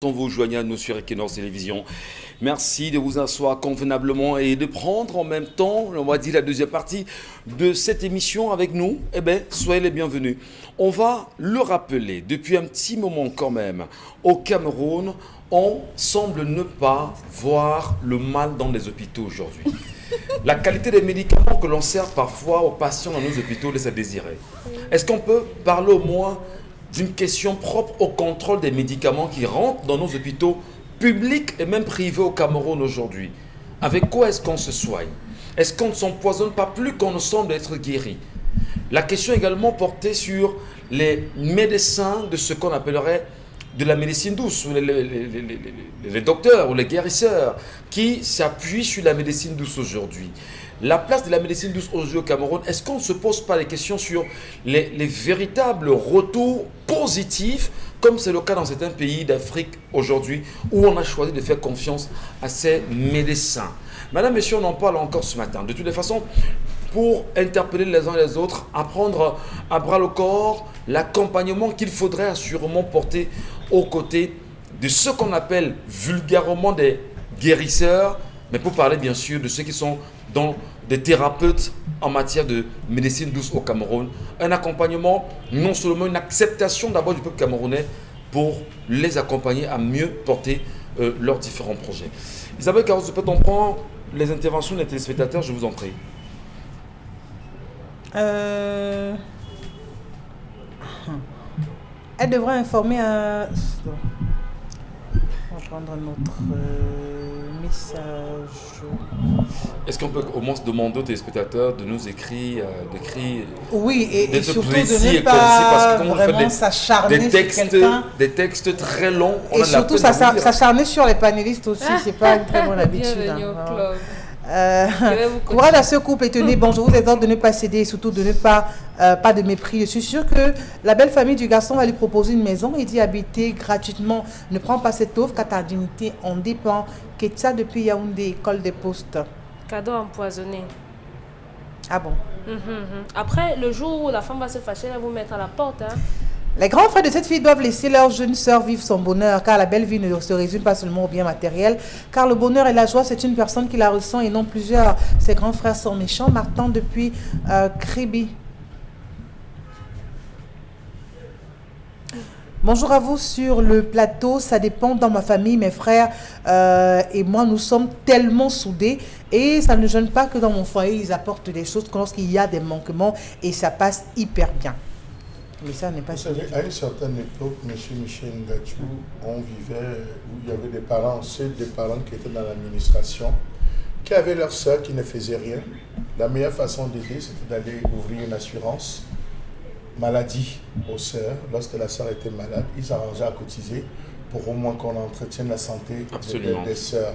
Vous joignez à nous sur Equinox Télévision. Merci de vous asseoir convenablement et de prendre en même temps, on va dire, la deuxième partie de cette émission avec nous. Eh bien, soyez les bienvenus. On va le rappeler, depuis un petit moment quand même, au Cameroun, on semble ne pas voir le mal dans les hôpitaux aujourd'hui. La qualité des médicaments que l'on sert parfois aux patients dans nos hôpitaux laisse à désirer. Est-ce qu'on peut parler au moins d'une question propre au contrôle des médicaments qui rentrent dans nos hôpitaux publics et même privés au Cameroun aujourd'hui? Avec quoi est-ce qu'on se soigne? Est-ce qu'on ne s'empoisonne pas plus qu'on ne semble être guéri? La question également portée sur les médecins de ce qu'on appellerait de la médecine douce, ou les docteurs ou les guérisseurs qui s'appuient sur la médecine douce aujourd'hui. La place de la médecine douce aujourd'hui au Cameroun, est-ce qu'on ne se pose pas les questions sur les véritables retours positifs, comme c'est le cas dans certains pays d'Afrique aujourd'hui, où on a choisi de faire confiance à ces médecins? Madame, Messieurs, on en parle encore ce matin. De toutes les façons, pour interpeller les uns et les autres, apprendre à bras le corps l'accompagnement qu'il faudrait assurément porter aux côtés de ce qu'on appelle vulgairement des guérisseurs, mais pour parler bien sûr de ceux qui sont dans des thérapeutes en matière de médecine douce au Cameroun. Un accompagnement, non seulement une acceptation d'abord du peuple camerounais pour les accompagner à mieux porter leurs différents projets. Isabelle Caros, peut-on prendre les interventions des téléspectateurs, je vous en prie. Elle devrait informer un... On va prendre notre message. Est-ce qu'on peut au moins se demander aux téléspectateurs de nous écrire, d'écrire... Oui, et surtout de ne pas parce qu'on vraiment s'acharner sur quelqu'un. Des textes très longs. Et surtout s'acharner sur les panélistes aussi, c'est pas une très bonne habitude. Bienvenue au club. Courage à ce couple et tenez bon, je vous exhorte de ne pas céder et surtout de ne pas de mépris. Je suis sûre que la belle famille du garçon va lui proposer une maison et d'y habiter gratuitement. Ne prends pas cette offre car ta dignité en dépend. Ketsa depuis Yaoundé, école des postes. Cadeau empoisonné. Ah bon? Après, le jour où la femme va se fâcher, elle va vous mettre à la porte. Hein. Les grands frères de cette fille doivent laisser leur jeune sœur vivre son bonheur, car la belle vie ne se résume pas seulement au bien matériel, car le bonheur et la joie, c'est une personne qui la ressent et non plusieurs. Ses grands frères sont méchants. Martin depuis Kribi. Bonjour à vous sur le plateau. Ça dépend dans ma famille, mes frères et moi, nous sommes tellement soudés et ça ne gêne pas que dans mon foyer, ils apportent des choses lorsqu'il y a des manquements et ça passe hyper bien. Mais ça n'est pas sûr. À une certaine époque, M. Michel Ngachou, on vivait où il y avait des parents, des parents qui étaient dans l'administration, qui avaient leur sœur qui ne faisait rien. La meilleure façon d'aider, c'était d'aller ouvrir une assurance maladie aux sœurs. Lorsque la sœur était malade, ils s'arrangeaient à cotiser pour au moins qu'on entretienne la santé des sœurs.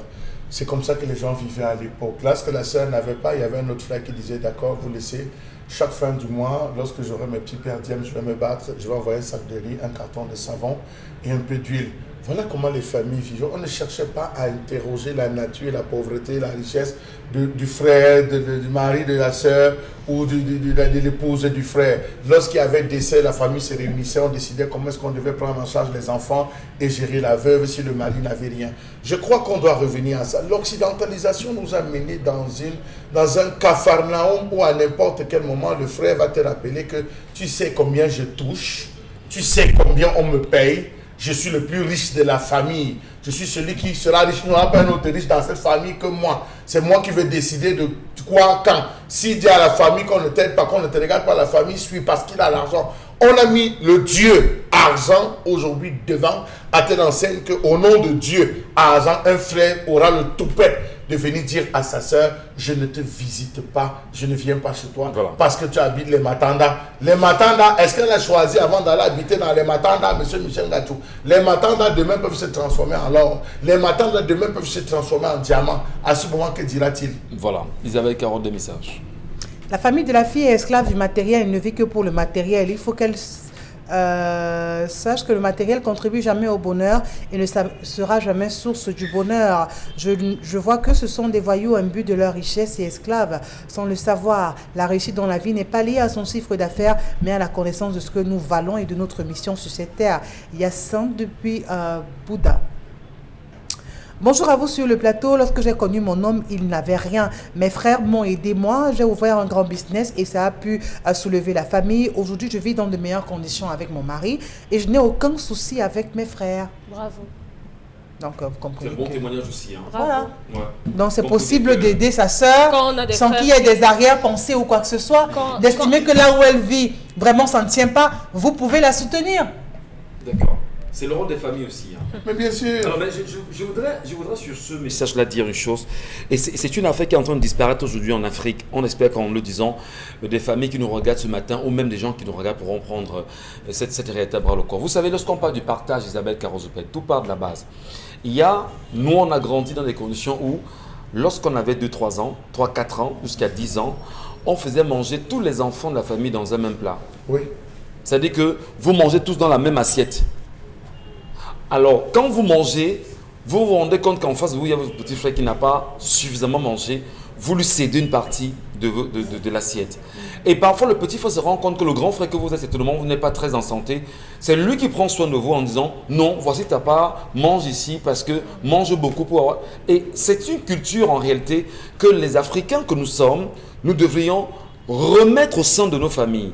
C'est comme ça que les gens vivaient à l'époque. Lorsque la sœur n'avait pas, il y avait un autre frère qui disait d'accord, vous laissez chaque fin du mois, lorsque j'aurai mes petits perdièmes, je vais me battre, je vais envoyer un sac de riz, un carton de savon et un peu d'huile. Voilà comment les familles vivaient. On ne cherchait pas à interroger la nature, la pauvreté, la richesse du frère, du mari, de la sœur ou de l'épouse et du frère. Lorsqu'il y avait décès, la famille se réunissait, on décidait comment est-ce qu'on devait prendre en charge les enfants et gérer la veuve si le mari n'avait rien. Je crois qu'on doit revenir à ça. L'occidentalisation nous a menés dans un capharnaüm où à n'importe quel moment, le frère va te rappeler que tu sais combien je touche, tu sais combien on me paye. Je suis le plus riche de la famille. Je suis celui qui sera riche. Il n'y aura pas un autre riche dans cette famille que moi. C'est moi qui vais décider de quoi, quand. S'il dit à la famille qu'on ne t'aide pas, qu'on ne te regarde pas, la famille suit parce qu'il a l'argent. On a mis le Dieu argent aujourd'hui devant à telle enseigne qu'au nom de Dieu argent, un frère aura le toupet de venir dire à sa sœur, je ne te visite pas, je ne viens pas chez toi parce que tu habites les Matanda. Les Matanda, est-ce qu'elle a choisi avant d'aller habiter dans les Matanda, M. Michel Ngachou? Les Matanda demain peuvent se transformer en or. Les Matanda demain peuvent se transformer en diamant. À ce moment, que dira-t-il? Voilà, Isabelle Caron, des messages. La famille de la fille est esclave du matériel, elle ne vit que pour le matériel. Il faut qu'elle sache que le matériel contribue jamais au bonheur et ne sera jamais source du bonheur. Je vois que ce sont des voyous imbus de leur richesse et esclaves sans le savoir. La réussite dans la vie n'est pas liée à son chiffre d'affaires, mais à la connaissance de ce que nous valons et de notre mission sur cette terre. Yassin depuis Bouddha. Bonjour à vous sur le plateau. Lorsque j'ai connu mon homme, il n'avait rien. Mes frères m'ont aidé. Moi, j'ai ouvert un grand business et ça a pu soulever la famille. Aujourd'hui, je vis dans de meilleures conditions avec mon mari et je n'ai aucun souci avec mes frères. Bravo. Donc, vous C'est comprenez. un bon que- témoignage aussi. Hein. Bravo. Voilà. Ouais. Donc, c'est Donc, possible vous dites que- d'aider sa sœur Quand on a des sans frères qu'il y ait des arrière-pensées ou quoi que ce soit. D'estimer que là où elle vit, vraiment, ça ne tient pas. Vous pouvez la soutenir. D'accord. C'est le rôle des familles aussi. Hein. Mais bien sûr. Alors, mais je voudrais sur ce message-là dire une chose. Et c'est une affaire qui est en train de disparaître aujourd'hui en Afrique. On espère qu'en le disant, des familles qui nous regardent ce matin, ou même des gens qui nous regardent pourront prendre cette réalité à bras le corps. Vous savez, lorsqu'on parle du partage, Isabelle Carozopet, tout part de la base. Nous, on a grandi dans des conditions où, lorsqu'on avait 2-3 ans, 3-4 ans, jusqu'à 10 ans, on faisait manger tous les enfants de la famille dans un même plat. Oui. C'est-à-dire que vous mangez tous dans la même assiette. Alors, quand vous mangez, vous vous rendez compte qu'en face de vous, il y a votre petit frère qui n'a pas suffisamment mangé. Vous lui cédez une partie de l'assiette. Et parfois, le petit frère se rend compte que le grand frère que vous êtes, certainement, vous n'êtes pas très en santé. C'est lui qui prend soin de vous en disant « Non, voici ta part, mange ici parce que mange beaucoup pour avoir… » Et c'est une culture en réalité que les Africains que nous sommes, nous devrions remettre au sein de nos familles.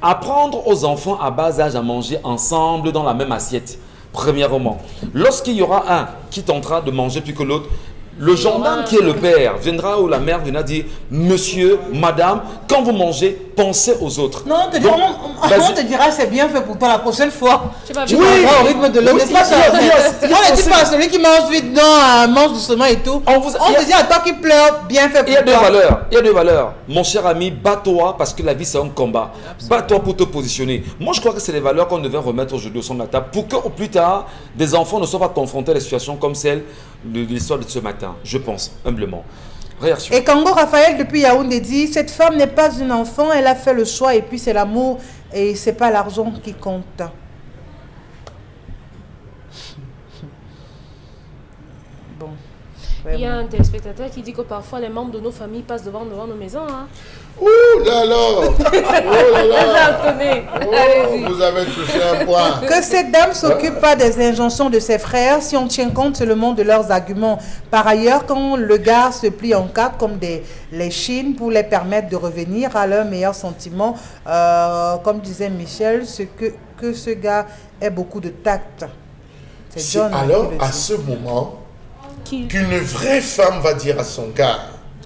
Apprendre aux enfants à bas âge à manger ensemble dans la même assiette. Premièrement, lorsqu'il y aura un qui tentera de manger plus que l'autre, le gendarme qui est le père viendra ou la mère viendra dire « Monsieur, madame, quand vous mangez, pensez aux autres. » Non, on te dira, on te dira c'est bien fait pour toi la prochaine fois. Tu vas Tu bien. mangeras au rythme de l'homme. Oui, N'est-ce pas ça? il y a On ne dit pas celui qui mange vite, non, mange doucement et tout. On On te te dit à toi qui pleure, bien fait Il y a pour deux toi. valeurs. Il y a deux valeurs. Mon cher ami, bats-toi parce que la vie c'est un combat. Bats-toi pour te positionner. Moi je crois que c'est les valeurs qu'on devait remettre aujourd'hui au centre de la table pour que au plus tard, des enfants ne soient pas confrontés à des situations comme celle de l'histoire de ce matin. Je pense, humblement. Réaction. Et Kango Raphaël depuis Yaoundé dit cette femme n'est pas une enfant, elle a fait le choix et puis c'est l'amour et c'est pas l'argent qui compte. Bon. Il y a un téléspectateur qui dit que parfois les membres de nos familles passent devant nos maisons. Hein. Ouh là là. Oh là là. Attendez, Oh, allez-y. vous avez touché un point. Que cette dame s'occupe pas des injonctions de ses frères si on tient compte seulement de leurs arguments. Par ailleurs, quand le gars se plie en quatre comme les chines pour les permettre de revenir à leurs meilleurs sentiments, comme disait Michel, que ce gars ait beaucoup de tact. C'est John alors qui le à dit. ce moment Qui qu'une vraie femme va dire à son gars,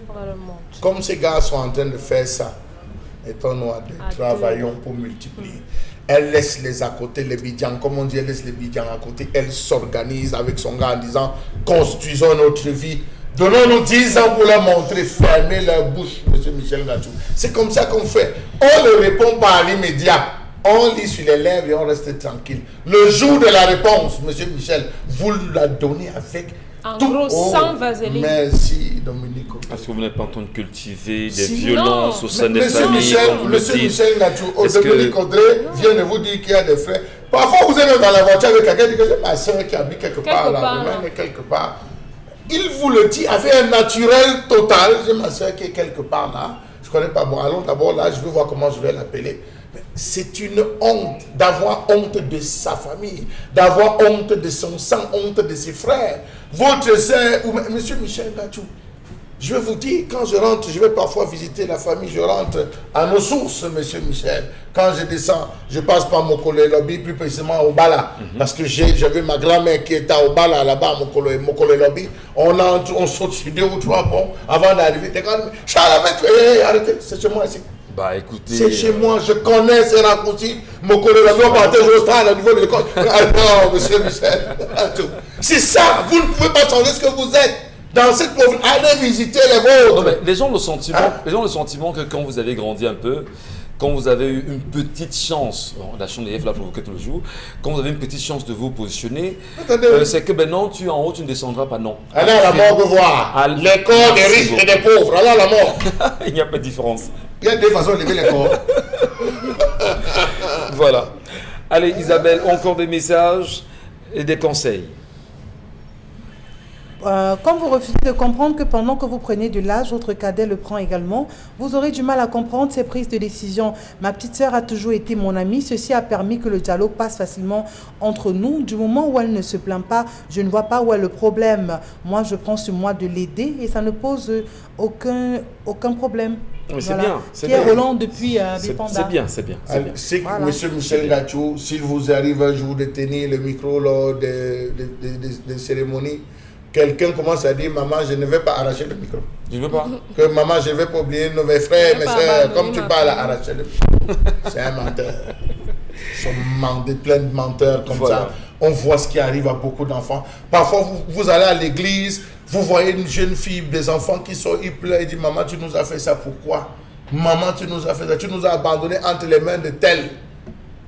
probablement. comme ces gars sont en train de faire ça, étant-nous à deux, À travaillons pour multiplier. Elle laisse les à côté, les bidjans, comme on dit, elle laisse les bidjans à côté. Elle s'organise avec son gars en disant, construisons notre vie. Donnons-nous 10 ans pour leur montrer, fermer leur bouche, monsieur Michel Gatou. C'est comme ça qu'on fait. On ne répond pas à l'immédiat. On lit sur les lèvres et on reste tranquille. Le jour de la réponse, monsieur Michel, vous la donnez avec En tout. gros, sans vaseline. Merci, Dominique. Est-ce que vous n'êtes pas en train de cultiver des Si. violences Non. au sein des Monsieur familles Michel, comme vous le Monsieur dites? Michel Gatou, Est-ce que- Dominique Audrey vient de vous dire qu'il y a des frères. Parfois, vous êtes même dans la voiture avec quelqu'un, dit que c'est ma soeur qui habite quelque part là, part, vous là. même quelque part. Il vous le dit avec un naturel total. J'ai ma soeur qui est quelque part là. Je ne connais pas. Bon, allons d'abord là, je veux voir comment je vais l'appeler. Mais c'est une honte d'avoir honte de sa famille, d'avoir honte de son sang, honte de ses frères. Votre soeur, ou Monsieur Michel Gatou, je vais vous dire, quand je rentre, je vais parfois visiter la famille, je rentre à nos sources, monsieur Michel. Quand je descends, je passe par Mokolo Lobby, plus précisément au Bala. Parce que j'avais ma grand-mère qui était au Bala, là-bas, à Mokolo Lobby. On entre, on saute sur 2 ou 3 ponts avant d'arriver. Charles, arrêtez, c'est chez moi ici. Bah écoutez, C'est chez moi, je connais ces raccourcis. Mokolo Lobby, on partait au stade au niveau de l'école. Ah non, monsieur Michel. C'est ça, vous ne pouvez pas changer ce que vous êtes. Dans cette pauvre, allez visiter les non, vôtres. mais les gens ont le sentiment, Hein? les gens ont le sentiment que quand vous avez grandi un peu, quand vous avez eu une petite chance, bon, la chance d'EF l'a provoqué tout le jour, quand vous avez une petite chance de vous positionner, Attendez. c'est que ben non, tu es en haut, tu ne descendras pas, non. Allez à la morgue voir. Allez. Les corps des Merci riches et des pauvres. Allez à la mort. Il n'y a pas de différence. Il y a deux façons de lever les corps. Voilà. Allez Isabelle, encore des messages et des conseils. Quand vous refusez de comprendre que pendant que vous prenez de l'âge, votre cadet le prend également, vous aurez du mal à comprendre ses prises de décision. Ma petite sœur a toujours été mon amie. Ceci a permis que le dialogue passe facilement entre nous. Du moment où elle ne se plaint pas, je ne vois pas où est le problème. Moi, je prends sur moi de l'aider et ça ne pose aucun problème. Oui, c'est bien. Pierre Roland depuis Bipanda. C'est bien, c'est bien. C'est bien. C'est que Voilà. M. Michel Gachou, s'il vous arrive un jour de tenir le micro lors des cérémonies, quelqu'un commence à dire maman, je ne vais pas arracher le micro. Je veux pas. Que maman, je ne vais pas oublier nos frères, Je mes vais pas soeurs, abandonner comme tu ma parles à famille. arracher le micro. C'est un menteur. Ils sont plein de menteurs comme Voilà. ça. On voit ce qui arrive à beaucoup d'enfants. Parfois, vous allez à l'église, vous voyez une jeune fille, des enfants qui sont, ils pleurent, ils disent maman, tu nous as fait ça, pourquoi? Maman, tu nous as fait ça, tu nous as abandonnés entre les mains de tel.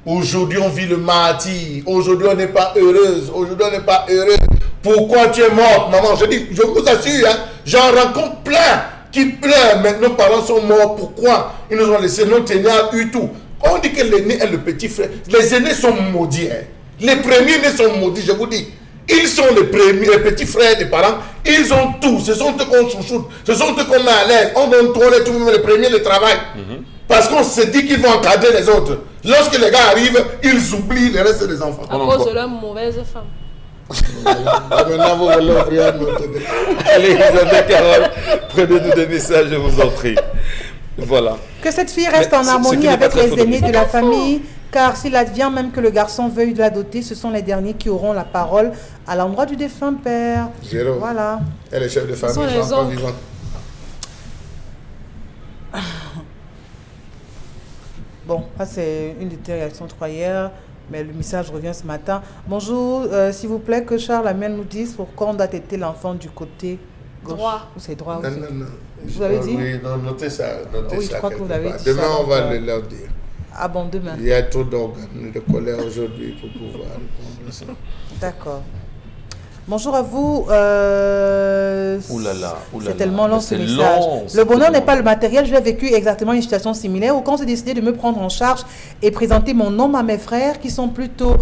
Aujourd'hui, on vit le martyr. Aujourd'hui, on n'est pas heureuse. Aujourd'hui, on n'est pas heureux. Pourquoi tu es morte, maman? Je dis, je vous assure, hein, j'en rencontre plein qui pleurent. Mais nos parents sont morts. Pourquoi? Ils nous ont laissé. Notre aîné a eu tout. On dit que l'aîné est le petit frère. Les aînés sont maudits. Hein. Les premiers-nés sont maudits, je vous dis. Ils sont les premiers, les petits frères des parents. Ils ont tout. Ce sont eux qu'on chouchoute. Ce sont eux qu'on met à l'aise. On donne trop les tout, mais les premiers les travaillent. Parce qu'on se dit qu'ils vont encadrer les autres. Lorsque les gars arrivent, ils oublient le reste des enfants. À cause de leur mauvaise femme. Maintenant, vous voulez ouvrir notre débat. Allez, Isabelle Carole, prenez-nous des messages, je vous en prie. Voilà. Que cette fille reste Mais en ce harmonie qui n'est pas avec très les faux, aînés Dominique. de la famille, car s'il advient même que le garçon veuille la doter, ce sont les derniers qui auront la parole à l'endroit du défunt père. Zéro. Voilà. Et les chefs de famille sont les sont encore oncles. vivants. Bon, ça c'est une des réactions de hier, mais le message revient ce matin. Bonjour, s'il vous plaît, que Charles Amiel nous dise pourquoi on doit têter l'enfant du côté gauche. Droit. Ou c'est droit Non, aussi. non, non. Vous avez dit? Oui, non, notez ça. Notez Oui, ça je crois que vous quelque avez part. dit Demain, ça, on va donc, leur dire. Ah bon, demain. Il y a trop d'organes de colère aujourd'hui pour pouvoir répondre à ça. D'accord. Bonjour à vous. Ouh là là, ouh là C'est là. tellement long Mais ce c'est message. long, Le c'est bonheur n'est tellement pas long. le matériel. J'ai vécu exactement une situation similaire où quand j'ai décidé de me prendre en charge et présenter mon nom à mes frères qui sont plutôt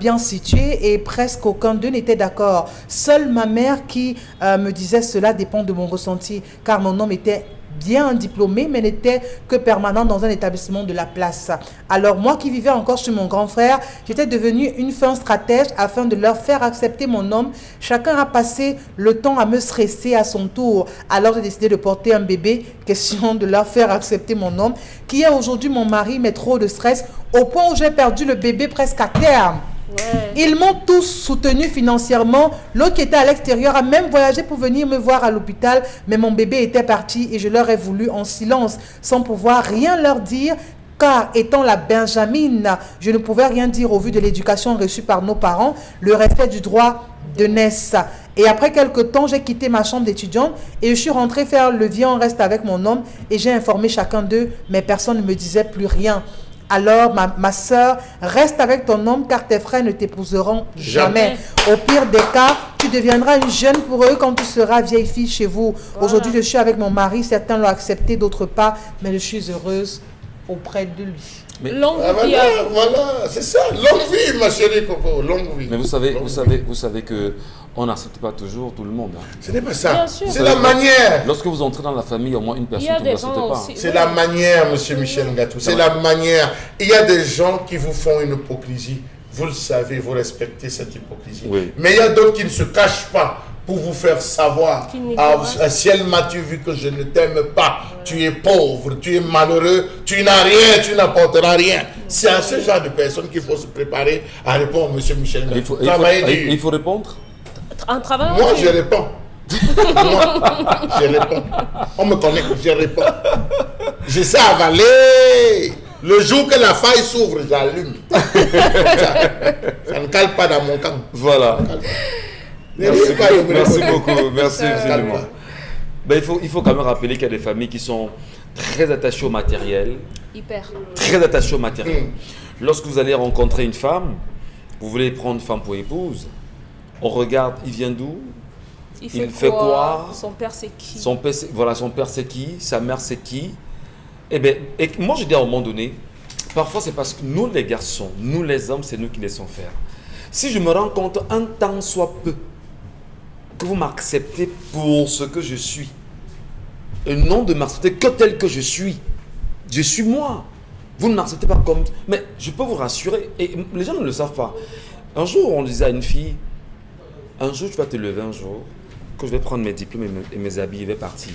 bien situés et presque aucun d'eux n'était d'accord. Seule ma mère qui me disait cela dépend de mon ressenti car mon homme était bien diplômé, mais n'était que permanent dans un établissement de la place. Alors moi qui vivais encore chez mon grand frère, j'étais devenue une fin stratège afin de leur faire accepter mon homme. Chacun a passé le temps à me stresser à son tour. Alors j'ai décidé de porter un bébé, question de leur faire accepter mon homme, qui est aujourd'hui mon mari, mais trop de stress, au point où j'ai perdu le bébé presque à terme. Ouais. Ils m'ont tous soutenu financièrement. L'autre qui était à l'extérieur a même voyagé pour venir me voir à l'hôpital, mais mon bébé était parti et je leur ai voulu en silence, sans pouvoir rien leur dire, car étant la Benjamine, je ne pouvais rien dire au vu de l'éducation reçue par nos parents, le respect du droit de naissance. Et après quelques temps, j'ai quitté ma chambre d'étudiante et je suis rentrée faire le viens on reste avec mon homme et j'ai informé chacun d'eux, mais personne ne me disait plus rien. Alors, ma soeur, reste avec ton homme car tes frères ne t'épouseront jamais. Au pire des cas, tu deviendras une jeune pour eux quand tu seras vieille fille chez vous. Voilà. Aujourd'hui, je suis avec mon mari. Certains l'ont accepté, d'autres pas. Mais je suis heureuse auprès de lui. Mais- Longue Ah, vie voilà, à vous. voilà, c'est ça. Longue vie, ma chérie Coco. Longue vie. Mais vous savez, Longue vous vie. savez, vous savez que on n'accepte pas toujours tout le monde. Hein. Ce n'est pas ça. Bien sûr. C'est la manière. Lorsque vous entrez dans la famille, il y a au moins une Il y personne a qui ne des vous accepte gens pas. aussi. C'est la manière, monsieur Michel Ngatou. C'est la manière. Il y a des gens qui vous font une hypocrisie. Vous le savez, vous respectez cette hypocrisie. Oui. Mais il y a d'autres qui ne se cachent pas pour vous faire savoir. Qui n'y Ah, croient pas. ciel m'as-tu vu que je ne t'aime pas. Tu es pauvre, tu es malheureux, tu n'as rien, tu n'apporteras rien. C'est à ce genre de personnes qu'il faut se préparer à répondre, monsieur Michel Ngatou. Travaillez dur. il faut répondre. En travaillant. Moi, aussi. je réponds. Moi, je réponds. On me connaît, je réponds. Je sais avaler. Le jour que la faille s'ouvre, j'allume. Ça ne cale pas dans mon camp. Voilà. Merci, merci beaucoup. Merci Ça cale infiniment. pas. Ben, il faut quand même rappeler qu'il y a des familles qui sont très attachées au matériel. Hyper. Très attachées au matériel. Lorsque vous allez rencontrer une femme, vous voulez prendre une femme pour épouse, on regarde, il vient d'où? Il fait quoi? Son père, c'est qui? Son père, voilà, son père c'est qui? Sa mère c'est qui? Eh bien, et moi je dis à un moment donné, parfois c'est parce que nous les garçons, nous les hommes, c'est nous qui laissons faire. Si je me rends compte un temps soit peu que vous m'acceptez pour ce que je suis. Et non de m'accepter que tel que je suis. Je suis moi. Vous ne m'acceptez pas comme... Mais je peux vous rassurer, et les gens ne le savent pas. Un jour, on disait à une fille, un jour, tu vas te lever un jour, que je vais prendre mes diplômes et mes habits, je vais partir.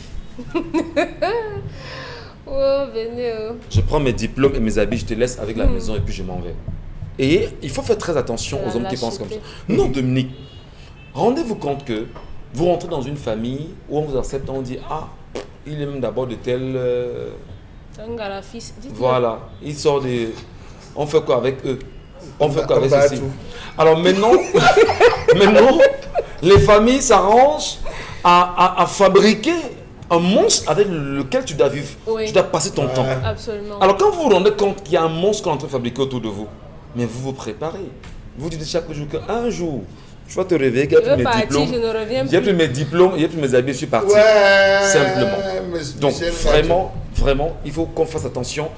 Oh, venez. Je prends mes diplômes et mes habits, je te laisse avec la maison et puis je m'en vais. Et il faut faire très attention aux hommes qui pensent comme ça. Non, Dominique, rendez-vous compte que vous rentrez dans une famille où on vous accepte, on dit, ah, il est même d'abord de tel... Un gars, la fils. Voilà, il sort des... On fait quoi avec eux? On fait quoi avec ceci? Alors maintenant, maintenant, les familles s'arrangent à fabriquer un monstre avec lequel tu dois vivre. Oui. Tu dois passer ton temps. Absolument. Alors quand vous vous rendez compte qu'il y a un monstre qu'on est en train de fabriquer autour de vous, mais vous vous préparez. Vous dites chaque jour qu'un jour, je vais te réveiller, il n'y a plus mes diplômes. Je ne reviens Il n'y a plus mes diplômes, il n'y a plus mes habits, je suis parti. Simplement. Donc vraiment, il faut qu'on fasse attention.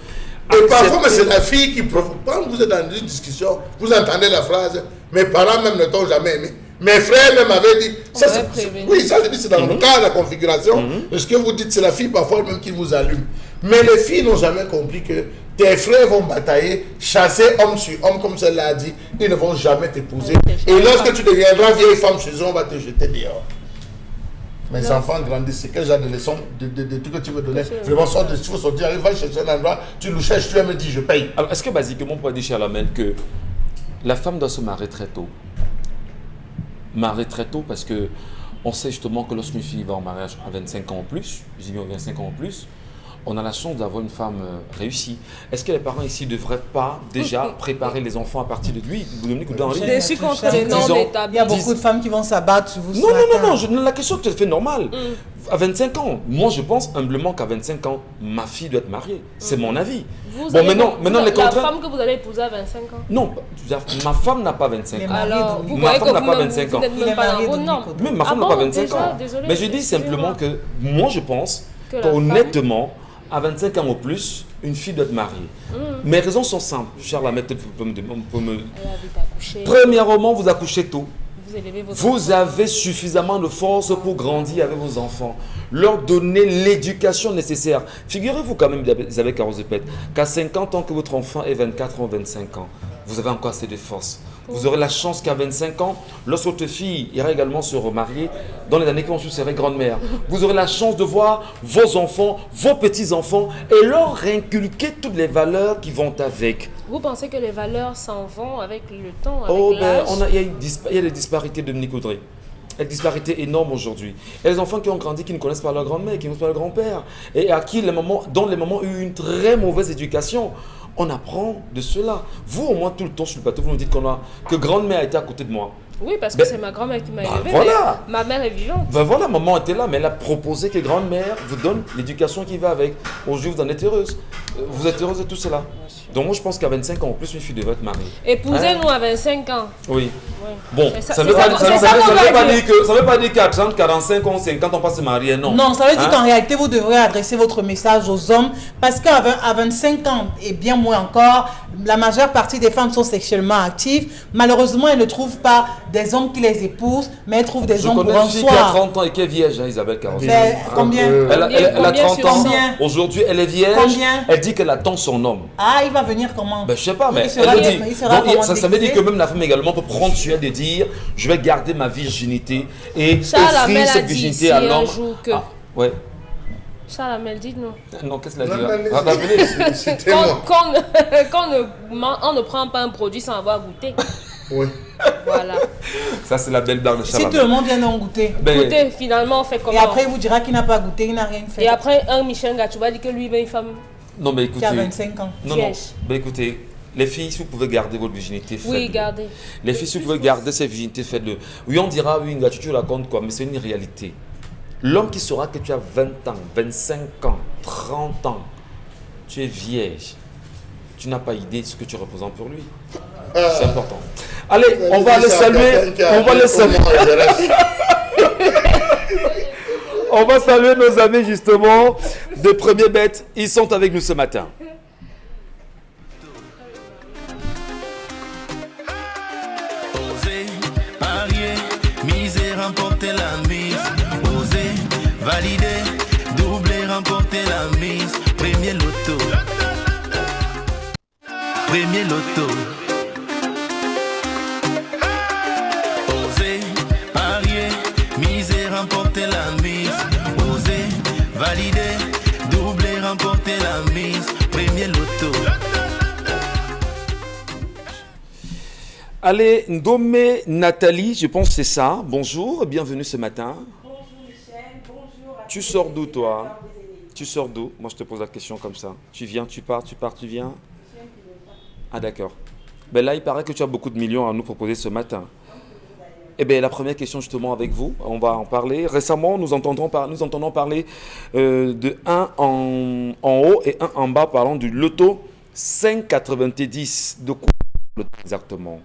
Et parfois, mais c'est la fille qui provoque. Quand vous êtes dans une discussion, vous entendez la phrase, mes parents même ne t'ont jamais aimé. Mes frères même avaient dit. Ça, oui, ça je dis, c'est dans le cas de la configuration. Ce que vous dites, c'est la fille parfois même qui vous allume. Mais les filles n'ont jamais compris que tes frères vont batailler, chasser homme sur homme, comme celle-là a dit. Ils ne vont jamais t'épouser. Et lorsque tu deviendras vieille femme chez eux, on va te jeter dehors. Mes enfants grandissent, c'est quel genre de leçons, de trucs que tu veux donner? Vraiment, il faut sortir, va chercher un endroit, tu nous cherches, tu me dis, je paye. Alors, est-ce que basiquement, on peut dire chez Alamel que la femme doit se marier très tôt? Marier très tôt parce que on sait justement que lorsqu'une fille va en mariage à 25 ans en plus, je dis bien 25 ans en plus, on a la chance d'avoir une femme réussie. Est-ce que les parents ici ne devraient pas déjà préparer les enfants à partir de lui, Dominique ou d'Henri? Je suis contre les normes établies. Il y a beaucoup de femmes qui vont s'abattre sur vous. Non, la question est tout à fait normale. À 25 ans, moi je pense humblement qu'à 25 ans, ma fille doit être mariée. C'est mon avis. Maintenant les contraintes... La femme que vous allez épouser à 25 ans? Non, ma femme n'a pas 25 ans. Alors, ma femme n'a pas 25 ans. Vous n'êtes même pas dans vos normes. Mais ma femme n'a pas 25 déjà, ans. désolé, Mais je dis simplement que moi je pense que qu'honnêtement, à 25 ans au plus, une fille doit être mariée. Mes raisons sont simples. Charles Ahmed peut me... Premièrement, vous accouchez tôt. Vous avez suffisamment de force pour grandir avec vos enfants. Leur donner l'éducation nécessaire. Figurez-vous quand même, Isabelle Carozepet, qu'à 50 ans que votre enfant ait 24 ans, 25 ans, vous avez encore assez de force. Vous aurez la chance qu'à 25 ans, lorsque votre fille ira également se remarier, dans les années qui vont suivre, serait grand-mère. Vous aurez la chance de voir vos enfants, vos petits-enfants et leur réinculquer toutes les valeurs qui vont avec. Vous pensez que les valeurs s'en vont avec le temps, avec l'âge? Il y a des disparités de Dominique Audrey. Il y a des disparités énormes aujourd'hui. Il y a des enfants qui ont grandi, qui ne connaissent pas leur grand-mère, qui ne connaissent pas leur grand-père, et à qui dont les mamans ont eu une très mauvaise éducation. On apprend de cela. Vous, au moins, tout le temps sur le plateau, vous nous dites que grand-mère était à côté de moi. Oui, parce que c'est ma grand-mère qui m'a élevé. Voilà. Ma mère est vivante. Voilà, maman était là, mais elle a proposé que grand-mère vous donne l'éducation qui va avec. Aujourd'hui, vous en êtes heureuse. Vous êtes heureuse de tout cela. Donc moi, je pense qu'à 25 ans, en plus, une fille devrait être mariée. Épousez-nous à 25 ans. Oui. Bon, ça ne veut pas dire qu'à 30, 45 ans, 50 ans, on passe se marier, non. Non, ça veut dire qu'en réalité, vous devrez adresser votre message aux hommes parce qu'à 25 ans, et bien moins encore, la majeure partie des femmes sont sexuellement actives. Malheureusement, elles ne trouvent pas des hommes qui les épousent, mais elles trouvent des hommes pour un soir. Je connais une fille qui a 30 ans et qui est vierge, Isabelle Carozzi. Combien? Elle a 30 ans. Combien? Aujourd'hui, elle est vierge. Combien? Elle dit qu'elle attend son homme. Ah, il va venir comment? Ben, je sais pas, mais elle le dit. Donc, ça veut dire que même la femme également peut prendre sur elle de dire je vais garder ma virginité et offrir cette virginité à l'homme. Ouais. Charles Amel, dites-nous. Non, qu'est-ce qu'elle a dit? On ne prend pas un produit sans avoir goûté. Oui. Voilà. Ça, c'est la belle barre de Charles Si tout le monde vient d'en goûter. Goûter, finalement, on fait comment? Et après, il vous dira qu'il n'a pas goûté, il n'a rien fait. Et après, un Michel Gachouba dit que lui, il est une femme. Non, mais écoutez. Qui a 25 ans. Non. Mais écoutez. Les filles, si vous pouvez garder votre virginité, faites-le. Oui, gardez. Les filles, si vous pouvez garder cette virginité, faites-le. Oui, on dira, oui, tu racontes quoi, mais c'est une réalité. L'homme qui saura que tu as 20 ans, 25 ans, 30 ans, tu es vierge, tu n'as pas idée de ce que tu représentes pour lui. C'est important. Allez, on va aller saluer. On va les saluer. On va saluer nos amis justement de Premier Bête. Ils sont avec nous ce matin. remporter la mise. Oser, valider, doubler, remporter la mise. Premier loto. Premier loto. Oser, parier, miser, remporter la mise. Oser, valider, doubler, remporter la mise. Premier loto. Allez, Ndomé Nathalie, je pense que c'est ça. Bonjour, bienvenue ce matin. Bonjour Michel, bonjour à Tu tous sors les d'où toi? téléspectateurs des émissions. Tu sors d'où? Moi je te pose la question comme ça. Tu viens, tu pars, tu viens? Ah d'accord. Ben là, il paraît que tu as beaucoup de millions à nous proposer ce matin. Eh bien, la première question justement avec vous, on va en parler. Récemment, nous entendons parler de 1 en haut et 1 en bas, parlant du loto 5,90. De quoi exactement?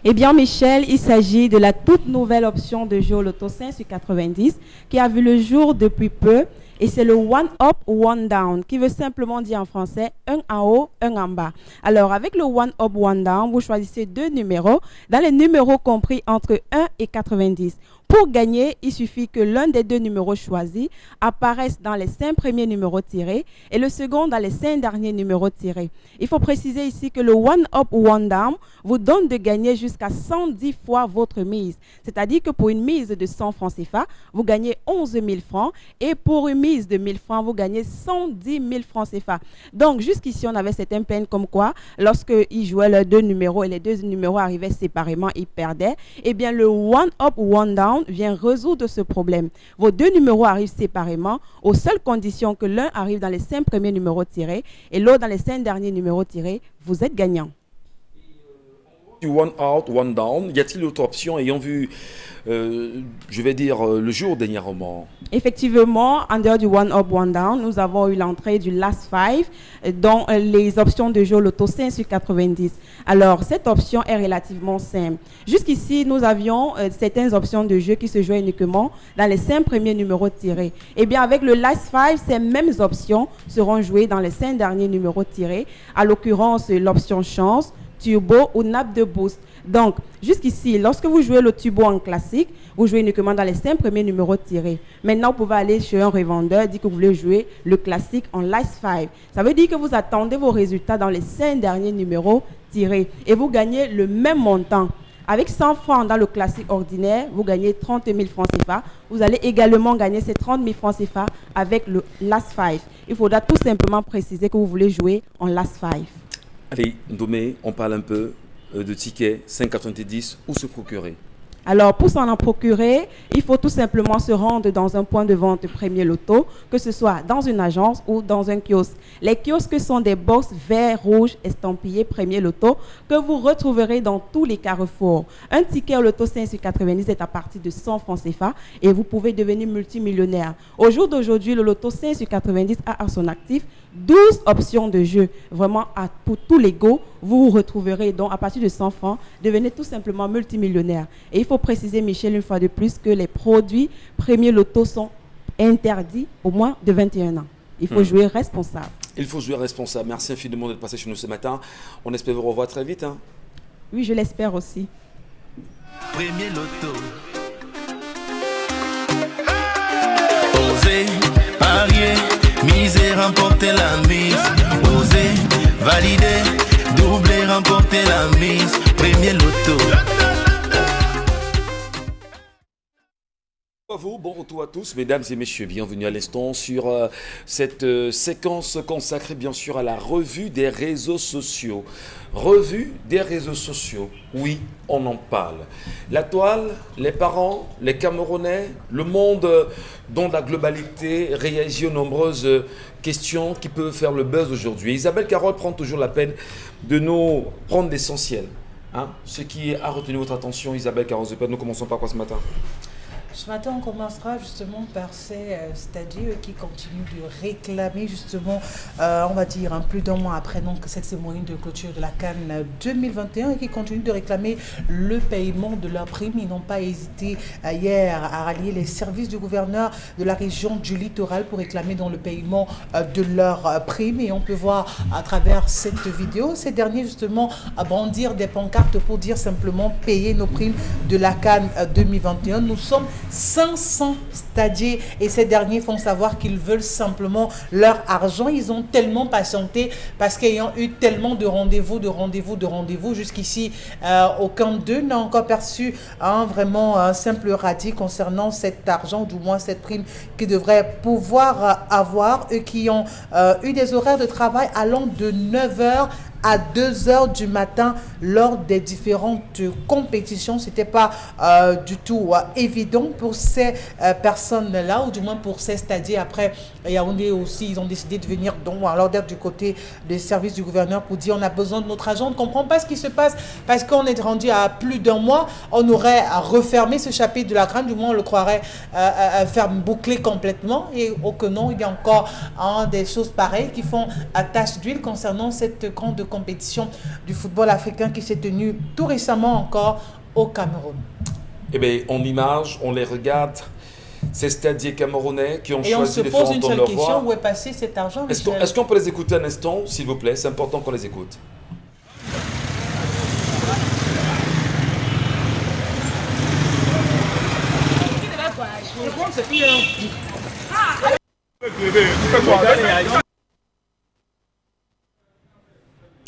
Eh bien Michel, il s'agit de la toute nouvelle option de jeu au loto 5 sur 90 qui a vu le jour depuis peu et c'est le one up, one down qui veut simplement dire en français un en haut, un en bas. Alors avec le one up, one down, vous choisissez 2 numéros dans les numéros compris entre 1 et 90. Pour gagner, il suffit que l'un des 2 numéros choisis apparaisse dans les 5 premiers numéros tirés et le second dans les 5 derniers numéros tirés. Il faut préciser ici que le one up, one down vous donne de gagner jusqu'à 110 fois votre mise. C'est-à-dire que pour une mise de 100 francs CFA, vous gagnez 11 000 francs et pour une mise de 1000 francs, vous gagnez 110 000 francs CFA. Donc jusqu'ici, on avait certaines peines comme quoi, lorsqu'ils jouaient leurs 2 numéros et les 2 numéros arrivaient séparément, ils perdaient. Eh bien, le one up, one down vient résoudre ce problème. Vos 2 numéros arrivent séparément aux seules conditions que l'un arrive dans les 5 premiers numéros tirés et l'autre dans les 5 derniers numéros tirés. Vous êtes gagnant. Du one out, one down, y a-t-il autre option ayant vu, je vais dire, le jour dernièrement? Effectivement, en dehors du one up, one down, nous avons eu l'entrée du last 5 dont les options de jeu loto 5 sur 90. Alors, cette option est relativement simple. Jusqu'ici, nous avions certaines options de jeu qui se jouaient uniquement dans les 5 premiers numéros tirés. Eh bien, avec le last 5, ces mêmes options seront jouées dans les 5 derniers numéros tirés. À l'occurrence, l'option chance, turbo ou nappe de boost. Donc, jusqu'ici, lorsque vous jouez le turbo en classique, vous jouez uniquement dans les 5 premiers numéros tirés. Maintenant, vous pouvez aller chez un revendeur, dire que vous voulez jouer le classique en last 5. Ça veut dire que vous attendez vos résultats dans les 5 derniers numéros tirés et vous gagnez le même montant. Avec 100 francs dans le classique ordinaire, vous gagnez 30 000 francs CFA. Vous allez également gagner ces 30 000 francs CFA avec le last 5. Il faudra tout simplement préciser que vous voulez jouer en last 5. Allez, Ndomé, on parle un peu de tickets 5,90, où se procurer? Alors, pour s'en procurer, il faut tout simplement se rendre dans un point de vente Premier Loto, que ce soit dans une agence ou dans un kiosque. Les kiosques sont des box verts, rouges, estampillés Premier Loto que vous retrouverez dans tous les carrefours. Un ticket au Loto 5 sur 90 est à partir de 100 francs CFA et vous pouvez devenir multimillionnaire. Au jour d'aujourd'hui, le Loto 5 sur 90 a à son actif 12 options de jeu. Vraiment, pour tous les go, vous retrouverez donc à partir de 100 francs, devenez tout simplement multimillionnaire. Et il faut préciser, Michel, une fois de plus, que les produits Premier Loto sont interdits au moins de 21 ans. Il faut jouer responsable. Il faut jouer responsable. Merci infiniment d'être passé chez nous ce matin. On espère vous revoir très vite. Hein. Oui, je l'espère aussi. Premier Loto. Oser, parier, miser, remporter la mise. Oser, valider, doubler, remporter la mise. Premier Loto. Bonjour à vous, bon retour à tous, mesdames et messieurs, bienvenue à l'instant sur cette séquence consacrée bien sûr à la revue des réseaux sociaux. Revue des réseaux sociaux, oui, on en parle. La toile, les parents, les Camerounais, le monde dans la globalité réagit aux nombreuses questions qui peuvent faire le buzz aujourd'hui. Isabelle Carole prend toujours la peine de nous prendre l'essentiel. Hein? Ce qui a retenu votre attention, Isabelle Carole, nous commençons par quoi ce matin? Ce matin, on commencera justement par ces stadiers qui continuent de réclamer justement, on va dire, plus d'un mois après donc, cette cérémonie de clôture de la CAN 2021 et qui continuent de réclamer le paiement de leurs primes. Ils n'ont pas hésité hier à rallier les services du gouverneur de la région du littoral pour réclamer dans le paiement de leurs primes. Et on peut voir à travers cette vidéo, ces derniers justement à brandir des pancartes pour dire simplement payer nos primes de la CAN 2021. Nous sommes 500 stadiers et ces derniers font savoir qu'ils veulent simplement leur argent. Ils ont tellement patienté parce qu'ayant eu tellement de rendez-vous jusqu'ici, aucun d'eux n'a encore perçu vraiment un simple radis concernant cet argent, du moins cette prime qu'ils devraient pouvoir avoir, eux qui ont eu des horaires de travail allant de 9h à 2h du matin lors des différentes compétitions. Ce n'était pas du tout évident pour ces personnes-là, ou du moins pour ces stadiers. Après, Yaoundé aussi, ils ont décidé de venir alors d'être du côté des services du gouverneur pour dire on a besoin de notre argent. On ne comprend pas ce qui se passe parce qu'on est rendu à plus d'un mois. On aurait refermé ce chapitre de la crâne, du moins on le croirait bouclé complètement. Et au que non, il y a encore des choses pareilles qui font tache d'huile concernant cette grande compétition du football africain qui s'est tenue tout récemment encore au Cameroun. Eh bien, en image, on les regarde, ces stadiers camerounais qui ont choisi de faire entendre leur voix. Et on se pose une seule question, où est passé cet argent? Est-ce qu'on peut les écouter un instant, s'il vous plaît? C'est important qu'on les écoute.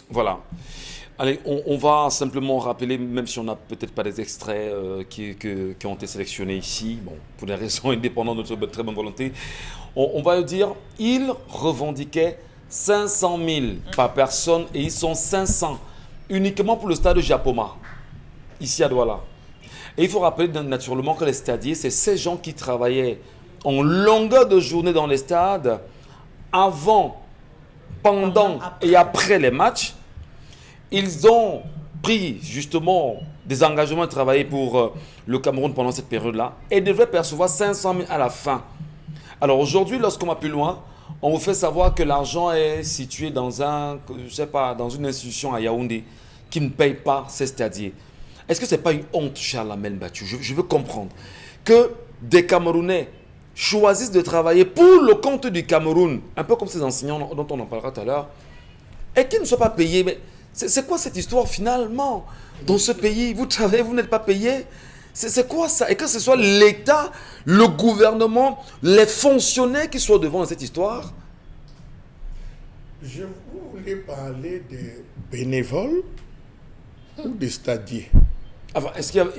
Voilà. Allez, on va simplement rappeler, même si on n'a peut-être pas des extraits qui ont été sélectionnés ici, bon, pour des raisons indépendantes de notre très bonne volonté, on va dire, ils revendiquaient 500 000 par personne et ils sont 500 uniquement pour le stade de Japoma, ici à Douala. Et il faut rappeler naturellement que les stadiers, c'est ces gens qui travaillaient en longueur de journée dans les stades, avant, pendant et après les matchs. Ils ont pris justement des engagements de travailler pour le Cameroun pendant cette période-là et devraient percevoir 500 000 à la fin. Alors aujourd'hui, lorsqu'on va plus loin, on vous fait savoir que l'argent est situé dans dans une institution à Yaoundé qui ne paye pas ses stadiers. Est-ce que ce n'est pas une honte, Charles Amel Battu? Je veux comprendre que des Camerounais choisissent de travailler pour le compte du Cameroun, un peu comme ces enseignants dont on en parlera tout à l'heure, et qui ne soient pas payés. Mais c'est quoi cette histoire finalement? Dans ce pays, vous travaillez, vous n'êtes pas payé. C'est quoi ça? Et que ce soit l'État, le gouvernement, les fonctionnaires qui soient devant cette histoire? Je voulais parler des bénévoles ou des stadiers. Enfin,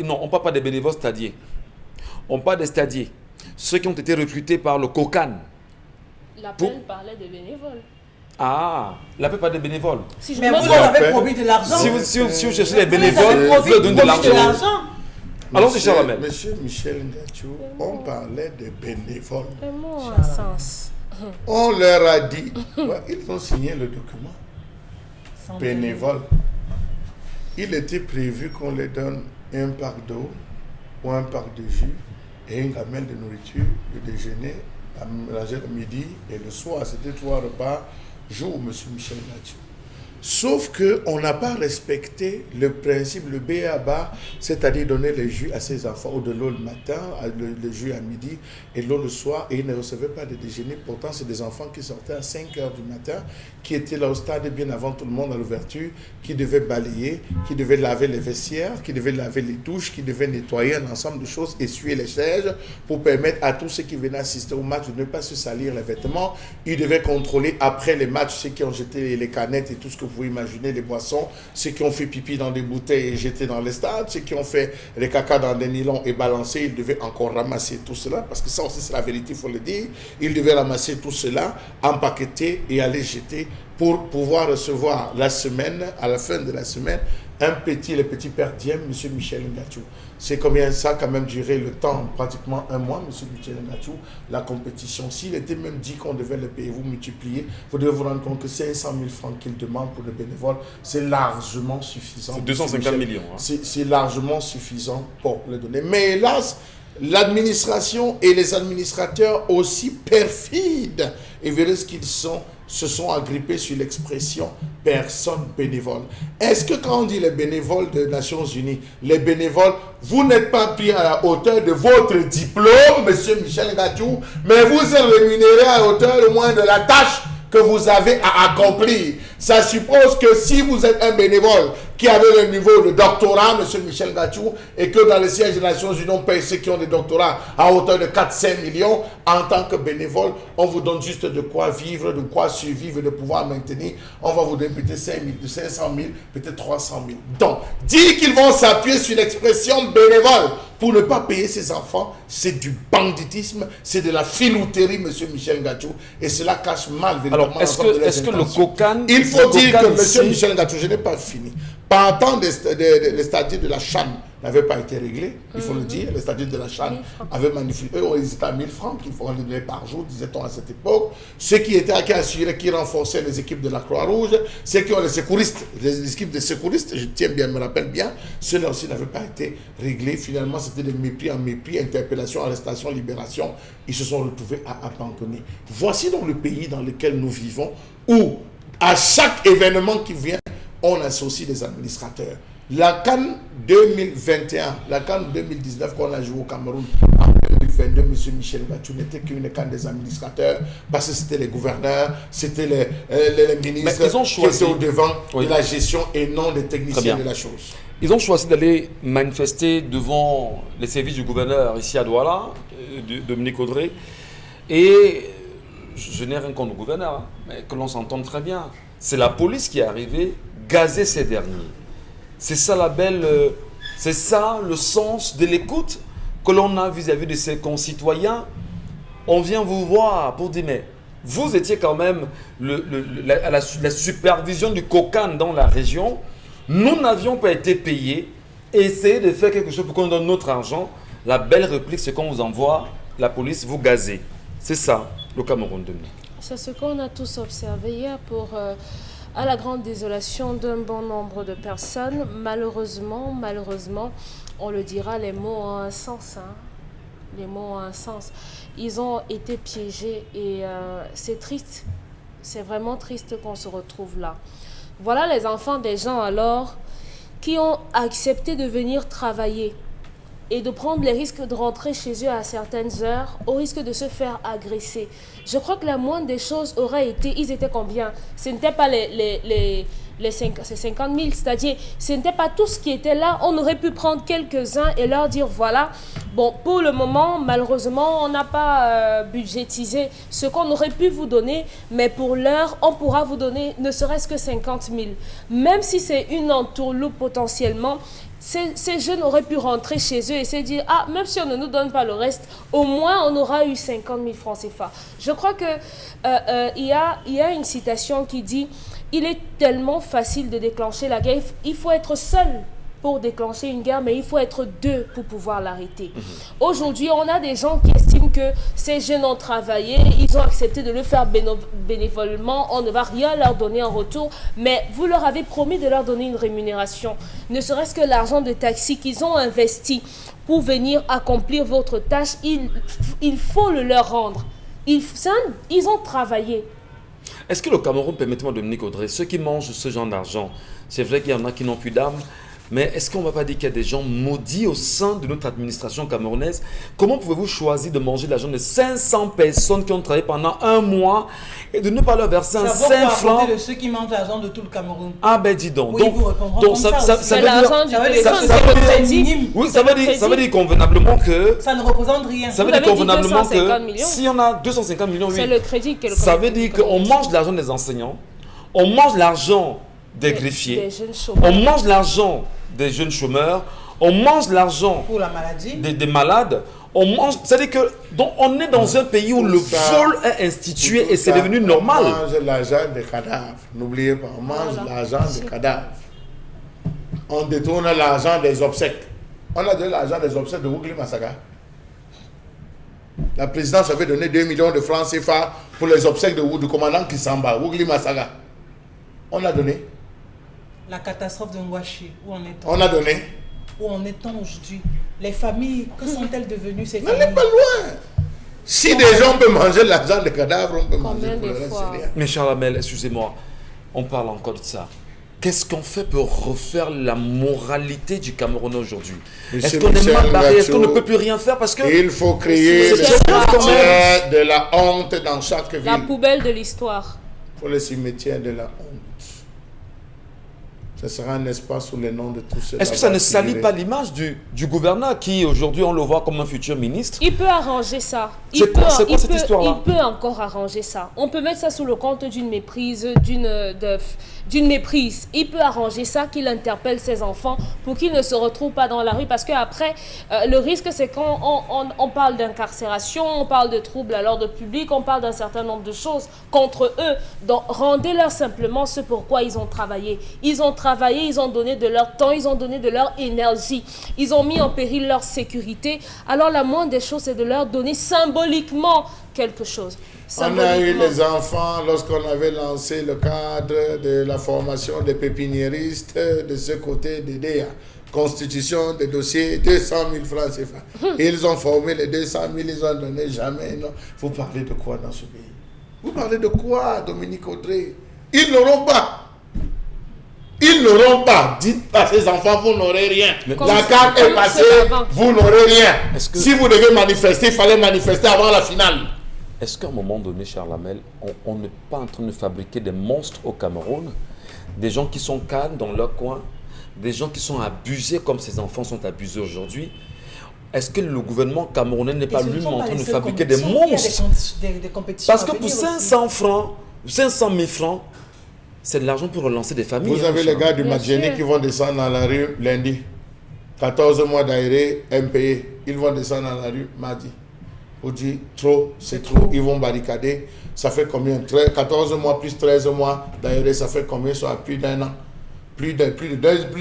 non, on ne parle pas des bénévoles stadiers. On parle des stadiers. Ceux qui ont été recrutés par le COCAN. L'appel parlait des bénévoles. Ah, l'appel parlait des bénévoles. Mais vous avez promis de l'argent. Si vous cherchez les bénévoles, vous pouvez donner de l'argent. Allons-y, Charles Amel. Monsieur Michel Ngachou, on parlait des bénévoles. Sens. On leur a dit, ils ont signé le document. Bénévoles. Il était prévu qu'on les donne un pack d'eau ou un pack de jus et une gamelle de nourriture, le déjeuner, à manger le midi et le soir. C'était 3 repas jour, monsieur Michel Ngachou. Sauf qu'on n'a pas respecté le principe, le B.A.B.A., c'est-à-dire donner le jus à ses enfants, ou de l'eau le matin, le jus à midi et l'eau le soir, et ils ne recevaient pas de déjeuner. Pourtant, c'est des enfants qui sortaient à 5 h du matin, qui étaient là au stade bien avant tout le monde à l'ouverture, qui devaient balayer, qui devaient laver les vestiaires, qui devaient laver les douches, qui devaient nettoyer un ensemble de choses, essuyer les chaises, pour permettre à tous ceux qui venaient assister au match de ne pas se salir les vêtements. Ils devaient contrôler après les matchs ceux qui ont jeté les canettes et tout ce que vous pouvez imaginer, les boissons, ceux qui ont fait pipi dans des bouteilles et jeté dans les stades, ceux qui ont fait les caca dans des nylons et balancé, ils devaient encore ramasser tout cela, parce que ça aussi c'est la vérité, il faut le dire. Ils devaient ramasser tout cela, empaqueter et aller jeter pour pouvoir recevoir la semaine, à la fin de la semaine, le petit père Diem, M. Michel Ngachou. C'est combien ça a quand même duré le temps, pratiquement un mois, M. Michel Ngachou, la compétition. S'il était même dit qu'on devait le payer, vous multipliez, vous devez vous rendre compte que 500 000 francs qu'il demande pour le bénévole, c'est largement suffisant. C'est 250 millions. Hein. C'est largement suffisant pour le donner. Mais hélas, l'administration et les administrateurs aussi perfides, et verrez ce qu'ils sont, se sont agrippés sur l'expression « personne bénévole ». Est-ce que quand on dit les bénévoles des Nations Unies, les bénévoles, vous n'êtes pas pris à la hauteur de votre diplôme, monsieur Michel Ngachou, mais vous êtes rémunéré à la hauteur au moins de la tâche que vous avez à accomplir. Ça suppose que si vous êtes un bénévole qui avaient le niveau de doctorat, M. Michel Gachou, et que dans les sièges des Nations Unies, on paye ceux qui ont des doctorats à hauteur de 4-5 millions. En tant que bénévole, on vous donne juste de quoi vivre, de quoi survivre, de pouvoir maintenir. On va vous donner peut-être 500 000, peut-être 300 000. Donc, dire qu'ils vont s'appuyer sur l'expression bénévole pour ne pas payer ses enfants, c'est du banditisme, c'est de la filouterie, M. Michel Gachou, et cela cache mal véritablement. Alors, est-ce que le COCAN... Il faut dire que ici... M. Michel Gachou, je n'ai pas fini. Pendant les statuts de la CHAN n'avaient pas été réglés, il faut le dire. Les statuts de la CHAN avaient magnifié. Eux, ils étaient à 1000 francs qu'il faut donner par jour, disait-on à cette époque. Ceux qui assuraient, qui renforçaient les équipes de la Croix-Rouge, ceux qui ont les secouristes, les équipes de secouristes, je tiens bien, me rappelle bien, ceux-là aussi n'avaient pas été réglés. Finalement, c'était de mépris en mépris, interpellation, arrestation, libération. Ils se sont retrouvés à abandonner. Voici donc le pays dans lequel nous vivons, où à chaque événement qui vient, on associe des administrateurs. La CAN 2021, la CAN 2019 qu'on a joué au Cameroun en 2022, M. Michel Gachou n'était qu'une CAN des administrateurs parce que c'était les gouverneurs, c'était les ministres qui étaient au devant de la gestion et non les techniciens de la chose. Ils ont choisi d'aller manifester devant les services du gouverneur ici à Douala, Dominique Audrey, et je n'ai rien contre le gouverneur, mais que l'on s'entende très bien. C'est la police qui est arrivée gazer ces derniers. C'est ça c'est ça le sens de l'écoute que l'on a vis-à-vis de ses concitoyens. On vient vous voir pour dire, mais vous étiez quand même à la supervision du COCAN dans la région. Nous n'avions pas été payés. Essayez de faire quelque chose pour qu'on donne notre argent. La belle réplique, c'est qu'on vous envoie la police vous gazer. C'est ça, le Cameroun de nous. C'est ce qu'on a tous observé hier à la grande désolation d'un bon nombre de personnes. Malheureusement, on le dira, les mots ont un sens. Les mots ont un sens. Ils ont été piégés et c'est triste. C'est vraiment triste qu'on se retrouve là. Voilà les enfants des gens alors qui ont accepté de venir travailler et de prendre les risques de rentrer chez eux à certaines heures au risque de se faire agresser. Je crois que la moindre des choses aurait été, ils étaient combien? Ce n'était pas ces 50 000, c'est-à-dire ce n'était pas tout ce qui était là. On aurait pu prendre quelques-uns et leur dire voilà, bon, pour le moment, malheureusement, on n'a pas budgétisé ce qu'on aurait pu vous donner, mais pour l'heure, on pourra vous donner ne serait-ce que 50 000. Même si c'est une entourloupe potentiellement, ces jeunes auraient pu rentrer chez eux et se dire « Ah, même si on ne nous donne pas le reste, au moins on aura eu 50 000 francs CFA. » Je crois qu'il y a une citation qui dit « Il est tellement facile de déclencher la guerre, il faut être seul pour déclencher une guerre, mais il faut être deux pour pouvoir l'arrêter. » Aujourd'hui, on a des gens qui estiment que ces jeunes ont travaillé, ils ont accepté de le faire bénévolement, on ne va rien leur donner en retour, mais vous leur avez promis de leur donner une rémunération. Ne serait-ce que l'argent de taxi qu'ils ont investi pour venir accomplir votre tâche, il faut le leur rendre. Ils ont travaillé. Est-ce que le Cameroun, permettez-moi Dominique Audrey, ceux qui mangent ce genre d'argent, c'est vrai qu'il y en a qui n'ont plus d'âme, mais est-ce qu'on ne va pas dire qu'il y a des gens maudits au sein de notre administration camerounaise? Comment pouvez-vous choisir de manger l'argent de 500 personnes qui ont travaillé pendant un mois et de ne pas leur verser un 5 francs de ceux qui mangent l'argent de tout le Cameroun. Ah ben dis donc. Oui, donc ça c'est veut l'argent dire... du téléphone, c'est le crédit. Oui, ça veut dire convenablement que... Ça ne représente rien. Ça veut dire convenablement que si on a 250 millions, oui, c'est le crédit que le ça veut dire qu'on mange l'argent des enseignants, on mange l'argent des greffiers, on mange l'argent des jeunes chômeurs, on mange l'argent pour la maladie des malades, on mange, c'est-à-dire que donc on est dans un pays où le vol est institué et c'est devenu normal. On mange l'argent des cadavres, n'oubliez pas, on mange l'argent des cadavres. On détourne l'argent des obsèques. On a donné l'argent des obsèques de Wougli Massaga. La présidence avait donné 2 millions de francs CFA pour les obsèques du commandant Kissamba, Wougli Massaga. On a donné. La catastrophe de Ngwashi, où en est-on? On a donné. Où en est-on aujourd'hui? Les familles, que sont-elles devenues ces On familles? n'est pas loin. Si des gens peuvent manger l'argent des cadavres, on peut manger pour le reste, c'est rien. Mais Charles Amel, excusez-moi, on parle encore de ça. Qu'est-ce qu'on fait pour refaire la moralité du Cameroun aujourd'hui? Est-ce qu'on est mal barré? Est-ce qu'on ne peut plus rien faire? Parce que il faut créer le cimetière de la honte dans chaque ville. La poubelle de l'histoire. Pour le cimetière de la honte. Ce sera un espace sous les noms de tous ceux. Est-ce que ça ne salit pas l'image du gouverneur qui, aujourd'hui, on le voit comme un futur ministre? Il peut arranger ça. C'est quoi cette histoire-là? Il peut encore arranger ça. On peut mettre ça sous le compte d'une méprise, d'une méprise. Il peut arranger ça, qu'il interpelle ses enfants pour qu'ils ne se retrouvent pas dans la rue. Parce qu'après, le risque, c'est quand on parle d'incarcération, on parle de troubles à l'ordre public, on parle d'un certain nombre de choses contre eux. Donc, rendez-leur simplement ce pourquoi ils ont travaillé. Ils ont travaillé, ils ont donné de leur temps, ils ont donné de leur énergie. Ils ont mis en péril leur sécurité. Alors, la moindre des choses, c'est de leur donner symboliquement quelque chose. On a eu les enfants lorsqu'on avait lancé le cadre de la formation des pépiniéristes de ce côté des DEA. Constitution des dossiers, 200 000 francs CFA. Ils ont formé les 200 000, ils ont donné jamais. Non. Vous parlez de quoi dans ce pays? Vous parlez de quoi, Dominique Audrey? Ils n'auront pas. Ils n'auront pas. Dites à ces enfants, vous n'aurez rien. La carte est passée, vous n'aurez rien. Si vous devez manifester, il fallait manifester avant la finale. Est-ce qu'à un moment donné, Charles Hamel, on n'est pas en train de fabriquer des monstres au Cameroun? Des gens qui sont calmes dans leur coin, des gens qui sont abusés comme ces enfants sont abusés aujourd'hui. Est-ce que le gouvernement camerounais n'est pas lui-même en train de fabriquer des monstres? Parce que pour 500 francs, 500 000 francs, c'est de l'argent pour relancer des familles. Vous avez les gars du Madjeni qui vont descendre dans la rue lundi. 14 mois d'aéré, impayé. Ils vont descendre dans la rue mardi. Vous dites, trop, c'est trop. Ils vont barricader. Ça fait combien? 14 mois plus 13 mois d'aéré, ça fait combien? Soit plus d'un an. Plus de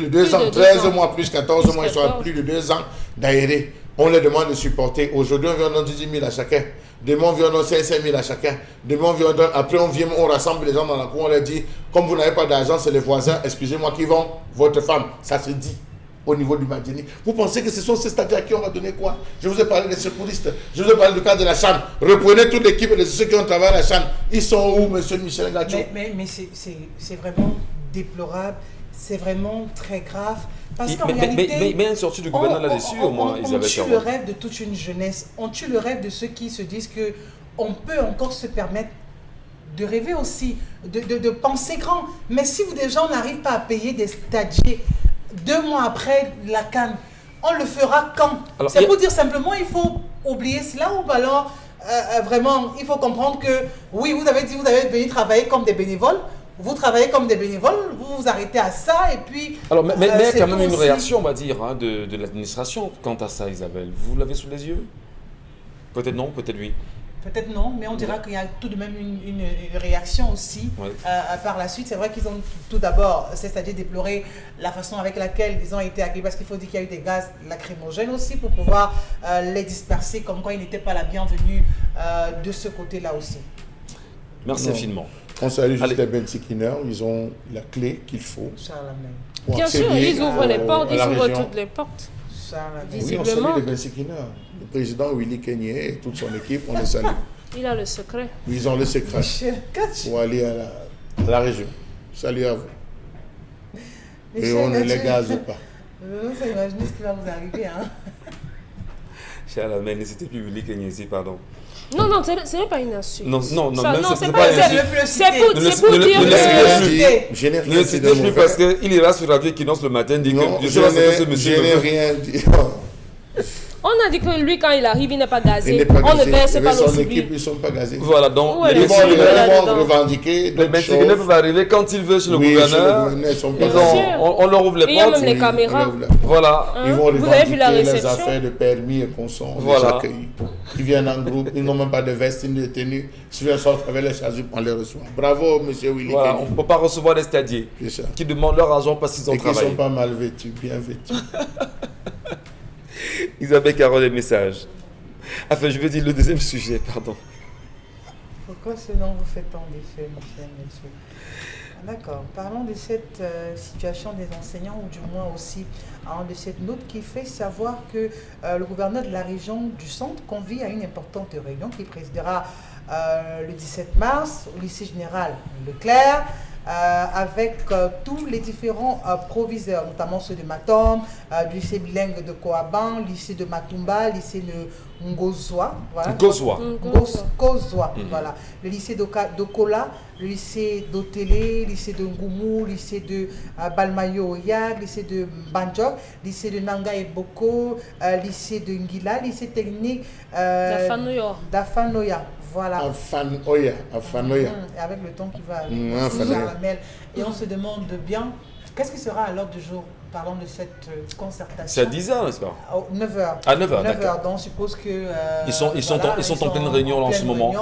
2 ans. 13 mois plus 14 mois, soit plus de 2 ans d'aéré. On les demande de supporter. Aujourd'hui, on vient donner 18 000 à chacun. Demain, on vient donner 500 000 à chacun. Demain, on vient donner. Après, on rassemble les gens dans la cour. On leur dit, comme vous n'avez pas d'argent, c'est les voisins, excusez-moi, qui vont votre femme. Ça se dit au niveau du Madjeni. Vous pensez que ce sont ces stagiaires à qui on va donner quoi? Je vous ai parlé des secouristes. Je vous ai parlé du cas de la chambre. Reprenez toute l'équipe de ceux qui ont travaillé à la chambre. Ils sont où, monsieur Michel Ngacho? Mais c'est vraiment déplorable. C'est vraiment très grave. Parce qu'en réalité, mais une sortie du gouvernement là-dessus, au moins, on tue le rêve de toute une jeunesse. On tue le rêve de ceux qui se disent qu'on peut encore se permettre de rêver aussi, de penser grand. Mais si vous déjà, on n'arrive pas à payer des stagiaires 2 mois après la CAN, on le fera quand? C'est pour dire simplement, il faut oublier cela ou alors vraiment, il faut comprendre que oui, vous avez dit, vous avez venu travailler comme des bénévoles. Vous travaillez comme des bénévoles, vous vous arrêtez à ça et puis... Alors, mais il y a quand même une réaction, on va dire, hein, de l'administration quant à ça, Isabelle. Vous l'avez sous les yeux? Peut-être non, peut-être oui. Peut-être non, mais on dira qu'il y a tout de même une réaction aussi par la suite. C'est vrai qu'ils ont tout d'abord, c'est-à-dire déploré la façon avec laquelle ils ont été accueillis, parce qu'il faut dire qu'il y a eu des gaz lacrymogènes aussi pour pouvoir les disperser, comme quoi ils n'étaient pas la bienvenue de ce côté-là aussi. Merci infiniment. On salue juste les Bensikineurs, ils ont la clé qu'il faut. Bien sûr, ils ouvrent les portes, ils ouvrent toutes les portes. Oui, on salue les Bensikineurs. Le président Willy Kenyé et toute son équipe, on les salue. Il a le secret. Ils ont le secret pour aller à la région. Salut à vous. Et on ne les gaze pas. Vous imaginez ce qui va vous arriver, hein? Charles, mais n'hésitez plus Willy Kenyé ici, pardon. Non, ce n'est pas une insulte. Non, c'est pas une insulte. C'est pour dire que... Je n'ai rien dit de mauvais. Parce qu'il ira sur Radio Équinoxe le matin, dit que je n'ai rien dit. On a dit que lui, quand il arrive, il n'est pas gazé. On ne verse pas l'eau sur lui. Ils ne sont pas gazés. Voilà, donc ils vont revendiquer. Les Bensikineurs peuvent arriver quand ils veulent chez le gouverneur. On leur ouvre les portes. Il y a même les caméras. Voilà. Ils vont revendiquer les affaires de permis et conso. On les accueille. Ils viennent en groupe, ils n'ont même pas de veste, ni de tenue. Si ils sortent avec les charges, on les reçoit. Bravo, monsieur Willy. Voilà, on ne peut pas recevoir des stadiers qui demandent leur argent parce qu'ils ont travaillé. Et qui ne sont pas mal vêtus, bien vêtus. Isabelle Carole, les messages. Enfin, je veux dire le deuxième sujet, pardon. Pourquoi ce nom vous fait tant d'effet, Michel? D'accord. Parlons de cette situation des enseignants, ou du moins aussi de cette note qui fait savoir que le gouverneur de la région du centre convie à une importante réunion qui présidera le 17 mars au lycée général Leclerc. avec tous les différents proviseurs, notamment ceux de Matom, du lycée bilingue de Koaban, lycée de Matumba, lycée de Ngozwa, voilà. Ngozwa, voilà. Le lycée d'Okola, le lycée d'Otélé, lycée de Ngoumou, lycée de Balmayo Oyag, lycée de Banjok, lycée de Nanga et Boko, lycée de Ngila, lycée technique d'Afanoya. Voilà. Afanoya. Et avec le temps qui va aller. Et on se demande bien, qu'est-ce qui sera à l'ordre du jour? Parlons de cette concertation. C'est à 10h, n'est-ce pas? 9h. À 9h, d'accord. Donc, on suppose que... ils sont en pleine réunion là, en ce moment.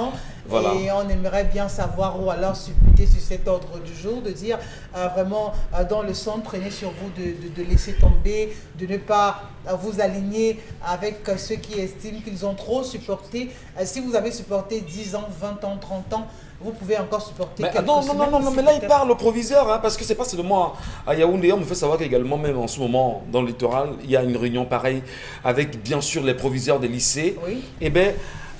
Voilà. Et on aimerait bien savoir ou alors supputer sur cet ordre du jour, de dire vraiment dans le centre, prenez sur vous de laisser tomber, de ne pas vous aligner avec ceux qui estiment qu'ils ont trop supporté. Si vous avez supporté 10 ans, 20 ans, 30 ans, vous pouvez encore supporter quelques semaines. Non, mais là il parle au proviseur, hein, parce que c'est pas seulement à Yaoundé, on me fait savoir qu'également même en ce moment dans le littoral, il y a une réunion pareille avec bien sûr les proviseurs des lycées. Oui. Eh bien,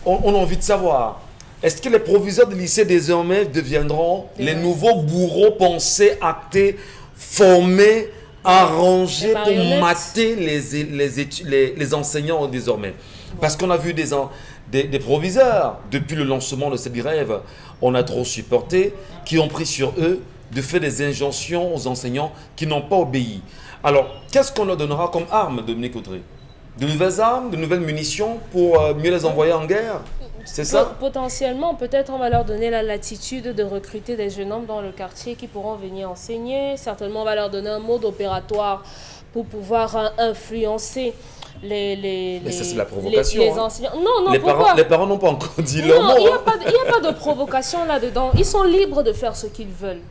on a envie de savoir, est-ce que les proviseurs des lycées désormais deviendront les nouveaux bourreaux pensés, actés, formés, arrangés pour mater les enseignants désormais? Parce qu'on a vu des proviseurs, depuis le lancement de cette grève, on a trop supporté, qui ont pris sur eux de faire des injonctions aux enseignants qui n'ont pas obéi. Alors, qu'est-ce qu'on leur donnera comme armes, Dominique Audrey? De nouvelles armes, de nouvelles munitions pour mieux les envoyer en guerre? C'est ça? Potentiellement, peut-être on va leur donner la latitude de recruter des jeunes hommes dans le quartier qui pourront venir enseigner. Certainement, on va leur donner un mode opératoire pour pouvoir influencer mais ça, c'est la provocation. Les enseignants. Non, pourquoi? Les parents n'ont pas encore dit leur mot. Non, il n'y a pas de provocation là-dedans. Ils sont libres de faire ce qu'ils veulent.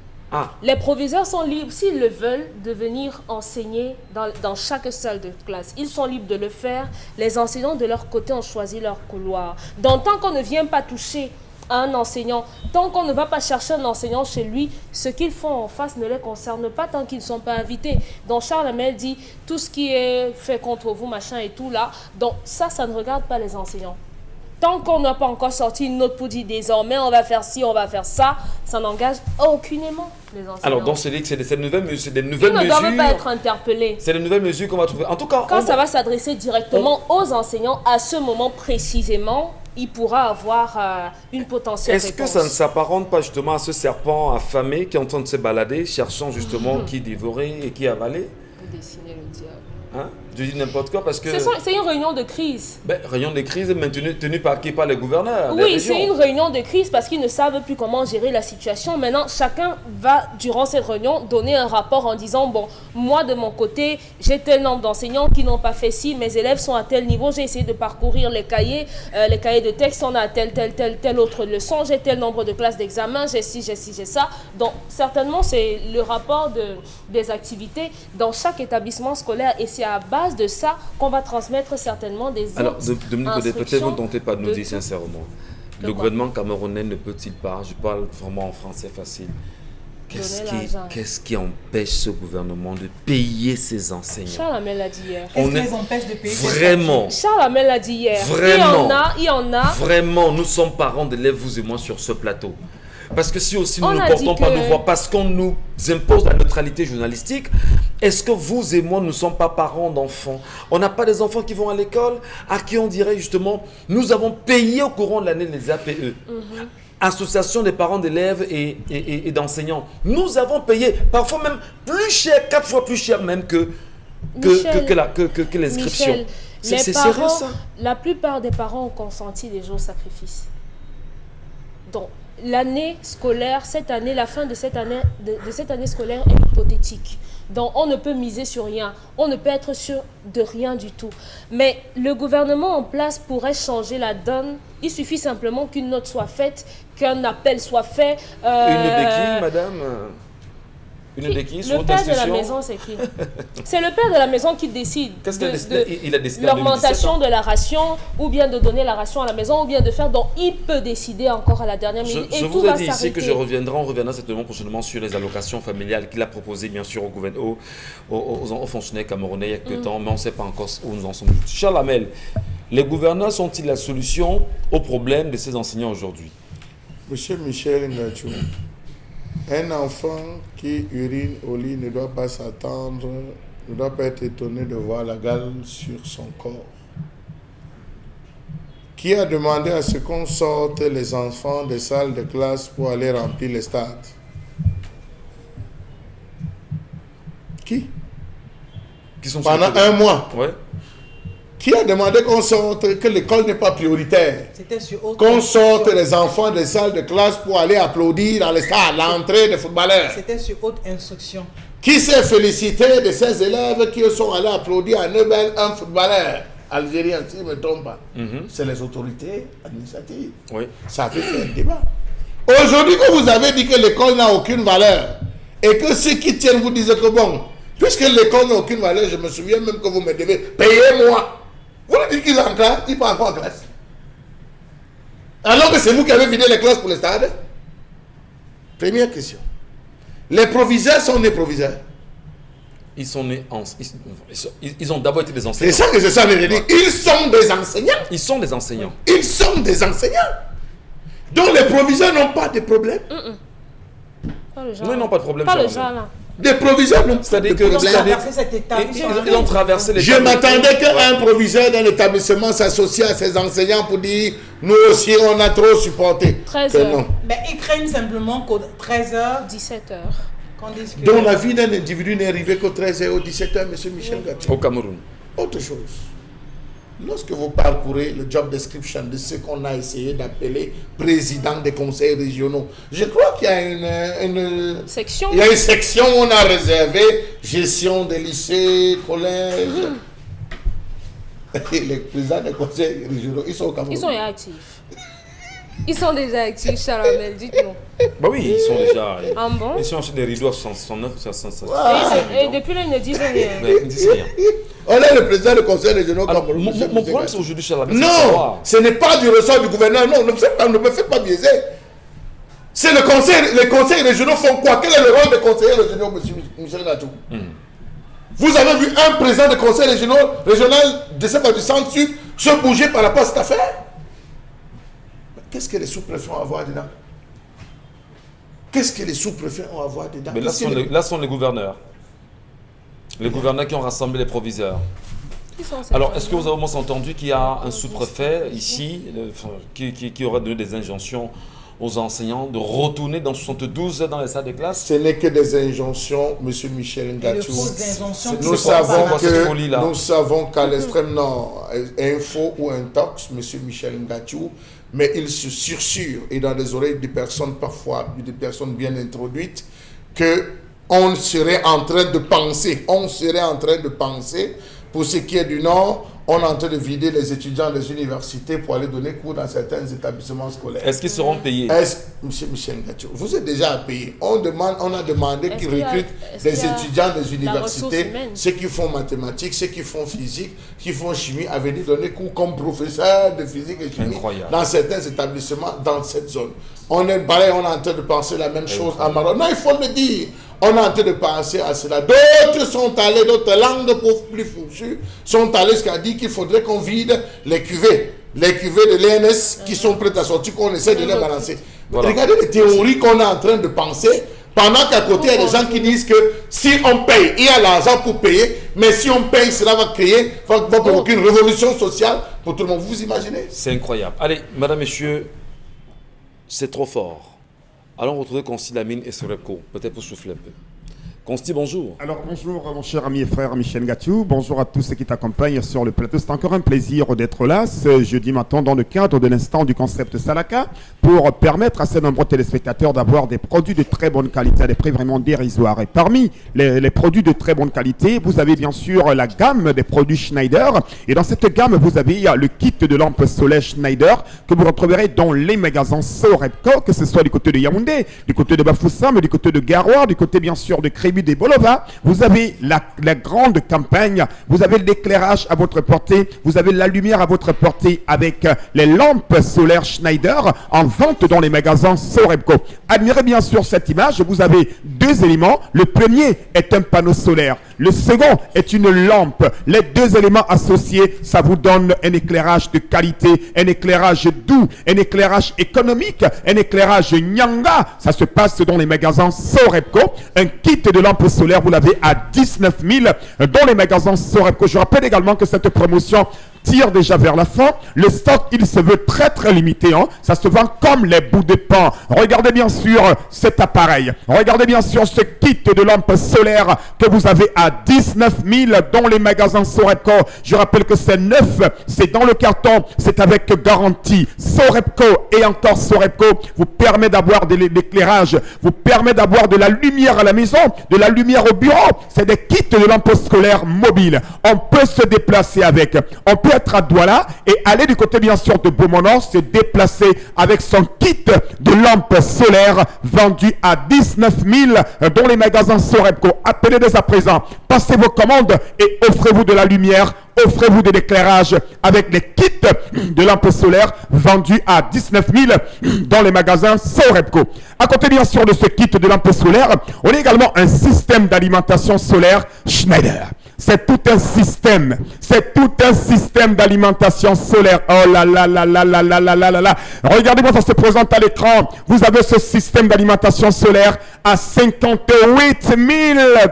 Les proviseurs sont libres, s'ils le veulent, de venir enseigner dans chaque salle de classe. Ils sont libres de le faire. Les enseignants, de leur côté, ont choisi leur couloir. Donc, tant qu'on ne vient pas toucher à un enseignant, tant qu'on ne va pas chercher un enseignant chez lui, ce qu'ils font en face ne les concerne pas tant qu'ils ne sont pas invités. Donc, Charles Hamel dit, tout ce qui est fait contre vous, machin et tout là, donc ça ne regarde pas les enseignants. Tant qu'on n'a pas encore sorti une note pour dire désormais on va faire ci, on va faire ça, ça n'engage aucunement les enseignants. Alors, donc, c'est des nouvelles mesures. Ils ne doivent pas être interpellés. C'est des nouvelles mesures qu'on va trouver. En tout cas, quand ça va s'adresser directement aux enseignants, à ce moment précisément, il pourra avoir une potentielle réponse. Est-ce que ça ne s'apparente pas justement à ce serpent affamé qui est en train de se balader, cherchant justement qui dévorer et qui avaler? Vous dessinez le diable. Hein? Je dis n'importe quoi parce que... C'est une réunion de crise. Réunion de crise tenue par qui? Par les gouverneurs. Oui, c'est une réunion de crise parce qu'ils ne savent plus comment gérer la situation. Maintenant, chacun va, durant cette réunion, donner un rapport en disant, bon, moi de mon côté, j'ai tel nombre d'enseignants qui n'ont pas fait ci, mes élèves sont à tel niveau, j'ai essayé de parcourir les cahiers de texte, on a telle autre leçon, j'ai tel nombre de classes d'examen, j'ai ci, j'ai ça. Donc, certainement, c'est le rapport des activités dans chaque établissement scolaire et c'est à base de ça qu'on va transmettre certainement des Alors, Dominique, peut-être vous ne tentez pas de nous dire sincèrement. Le gouvernement camerounais ne peut-il pas, je parle vraiment en français facile, qu'est-ce qui empêche ce gouvernement de payer ses enseignants? Charles Hamel l'a dit hier. Qu'est-ce qui les empêche de payer? Vraiment. Charles Hamel l'a dit hier. Vraiment. Il y en a. Vraiment, nous sommes parents d'élèves, vous et moi, sur ce plateau. Parce que si aussi nous ne portons pas nos voix, parce qu'on nous impose la neutralité journalistique, est-ce que vous et moi ne sommes pas parents d'enfants? On n'a pas des enfants qui vont à l'école, à qui on dirait justement, nous avons payé au courant de l'année les APE. Association des parents d'élèves et d'enseignants. Nous avons payé, parfois même plus cher, 4 fois plus cher même que l'inscription. C'est sérieux ça? La plupart des parents ont consenti des jours sacrifices. Donc, l'année scolaire, la fin de cette année scolaire est hypothétique. Donc, on ne peut miser sur rien. On ne peut être sûr de rien du tout. Mais le gouvernement en place pourrait changer la donne. Il suffit simplement qu'une note soit faite, qu'un appel soit fait. Une de qui, madame? Le père de la maison, c'est qui? C'est le père de la maison qui décide de l'augmentation de la ration, ou bien de donner la ration à la maison, ou bien de faire. Donc, il peut décider encore à la dernière minute. Je vous ai dit ici que on reviendra certainement prochainement sur les allocations familiales qu'il a proposées, bien sûr, aux fonctionnaires camerounais il y a quelques temps, mais on ne sait pas encore où nous en sommes. Charles Hamel, les gouverneurs sont-ils la solution au problème de ces enseignants aujourd'hui? Monsieur Michel Ngatou, Un enfant qui urine au lit ne doit pas s'attendre, ne doit pas être étonné de voir la gale sur son corps. Qui a demandé à ce qu'on sorte les enfants des salles de classe pour aller remplir les stades? Qui? Qui sont Pendant sur le- un mois. Ouais. Qui a demandé qu'on sorte, que l'école n'est pas prioritaire? C'était sur autre Qu'on sorte instruction. les enfants des salles de classe pour aller applaudir dans les stades, l'entrée des footballeurs. C'était sur haute instruction. Qui s'est félicité de ces élèves qui sont allés applaudir à Neubel un footballeur algérien, si je ne me trompe pas? C'est les autorités administratives. Oui. Ça a fait un débat. Aujourd'hui, quand vous avez dit que l'école n'a aucune valeur et que ceux qui tiennent vous disent que bon, puisque l'école n'a aucune valeur, je me souviens même que vous me devez payer moi. Vous lui dites qu'il est en classe, il part encore en classe. Alors que c'est vous qui avez vidé les classes pour les stades. Première question. Les proviseurs sont des proviseurs. Ils sont nés en... Ils ont d'abord été des C'est enseignants. ça que je suis en train de dire. Ils sont des enseignants. Ils sont des enseignants. Ils sont des enseignants. Donc les proviseurs n'ont pas de problème. Pas le genre. Non, ils n'ont pas de problème. Pas le cher genre ami. là. Les proviseurs n'ont pas C'est-à-dire de que... Ils ont problème. traversé cette étape. Ils ont traversé les... Je m'attendais qu'un proviseur d'un établissement s'associe à ses enseignants pour dire nous aussi on a trop supporté. 13 Que heures. non. Mais ils craignent simplement qu'au 13h, 17h. qu'on dise que... Donc la vie d'un individu n'est arrivée qu'au 13h ou 17h, monsieur Michel Gatti. Au Cameroun. Autre chose. Lorsque vous parcourez le job description de ce qu'on a essayé d'appeler président des conseils régionaux, je crois qu'il y a une Section. il y a une section où on a réservé gestion des lycées, collèges. Et les présidents des conseils régionaux, ils sont au Cameroun. Ils sont actifs. Ils sont déjà actifs, Chalamel, dites-nous. Bah oui, ils sont déjà... Ah bon? Ils sont achetés des rideaux à 69, 69. Et depuis là, ils ne disent rien. Mais ils ne disent rien. On est le président du conseil régional Alors, Cameroun. mon problème, c'est aujourd'hui, cher ami, c'est de Non, savoir. ce n'est pas du ressort du gouverneur. Non, ne me faites pas biaiser. C'est le conseil. Les conseils régionaux font quoi? Quel est le rôle des conseillers régionaux, monsieur Michel Gatou? Vous avez vu un président de conseil régional de cette du centre-sud se bouger par rapport à cette affaire? Qu'est-ce que les sous-préfets ont à voir dedans? Qu'est-ce que les sous-préfets ont à voir dedans? Mais là sont les gouverneurs. Les gouverneurs qui ont rassemblé les proviseurs. Qui sont ces Alors, est-ce que gens? vous avez au moins entendu qu'il y a un sous-préfet ici qui aurait donné des injonctions aux enseignants de retourner dans 72 dans les salles de classe? Ce n'est que des injonctions, monsieur Michel Et de Ngatou. fausses injonctions qui Nous se font savons par cette que folie-là. nous savons qu'à l'extrême nord, info ou intox, monsieur Michel Ngatou, mais il se sursure et dans les oreilles des personnes parfois, des personnes bien introduites, que on serait en train de penser, pour ce qui est du nord, on est en train de vider les étudiants des universités pour aller donner cours dans certains établissements scolaires. Est-ce qu'ils seront payés? Monsieur Michel Ngatou, vous êtes déjà payé. On a demandé Est-ce qu'ils qu'il y a- recrutent est-ce des qu'il y a étudiants des ressource universités, humaine? ceux qui font mathématiques, ceux qui font physique, qui font chimie, à venir donner cours comme professeur de physique et chimie Incroyable. dans certains établissements dans cette zone. On est pareil, on est en train de penser la même chose à Maroc. Non, il faut le dire. On est en train de penser à cela. D'autres sont allés, d'autres langues plus fourchues sont allés jusqu'à dire qu'il faudrait qu'on vide les cuvées de l'ENS qui sont prêtes à sortir, qu'on essaie de les balancer. Voilà. Regardez les théories qu'on est en train de penser, pendant qu'à côté, il y a des gens qui disent que si on paye, il y a l'argent pour payer, mais si on paye, cela va provoquer une révolution sociale pour tout le monde. Vous imaginez? C'est incroyable. Allez, madame, messieurs, c'est trop fort. Allons retrouver Consti Lamine et Sorepko, peut-être pour souffler un peu. Consti, bonjour. Alors bonjour mon cher ami et frère Michel Gatou, bonjour à tous ceux qui t'accompagnent sur le plateau. C'est encore un plaisir d'être là ce jeudi matin dans le cadre de l'instant du concept Salaka pour permettre à ces nombreux téléspectateurs d'avoir des produits de très bonne qualité à des prix vraiment dérisoires. Et parmi les produits de très bonne qualité, vous avez bien sûr la gamme des produits Schneider. Et dans cette gamme, vous avez le kit de lampe solaire Schneider que vous retrouverez dans les magasins Sorepco, que ce soit du côté de Yaoundé, du côté de Bafoussam, du côté de Garoua, du côté bien sûr de Crédit tribu des Bolova, vous avez la grande campagne, vous avez l'éclairage à votre portée, vous avez la lumière à votre portée avec les lampes solaires Schneider en vente dans les magasins Sorebco. Admirez bien sûr cette image, vous avez deux éléments. Le premier est un panneau solaire, le second est une lampe. Les deux éléments associés, ça vous donne un éclairage de qualité, un éclairage doux, un éclairage économique, un éclairage nyanga. Ça se passe dans les magasins Sorebco. Un kit de lampes solaires, vous l'avez à 19 000 dans les magasins Sorebco. Je rappelle également que cette promotion tire déjà vers la fin. Le stock, il se veut très très limité. Hein. Ça se vend comme les bouts de pain. Regardez bien sûr cet appareil. Regardez bien sûr ce kit de lampes solaires que vous avez à 19 000 dans les magasins Sorebco. Je rappelle que c'est neuf, c'est dans le carton, c'est avec garantie. Sorebco et encore Sorebco vous permet d'avoir de l'éclairage, vous permet d'avoir de la lumière à la maison, de la lumière au bureau. C'est des kits de lampes solaires mobiles. On peut se déplacer avec. On peut être à Douala et aller du côté bien sûr de Beaumont-Nord, se déplacer avec son kit de lampes solaires vendu à 19 000 dans les magasins Sorebco. Appelez dès à présent, passez vos commandes et offrez-vous de la lumière, offrez-vous de l'éclairage avec les kits de lampes solaires vendus à 19 000 dans les magasins Sorebco. À côté bien sûr de ce kit de lampes solaires, on a également un système d'alimentation solaire Schneider. C'est tout un système. C'est tout un système d'alimentation solaire. Oh là là là là là là là là là là. Regardez-moi, ça se présente à l'écran. Vous avez ce système d'alimentation solaire à 58 000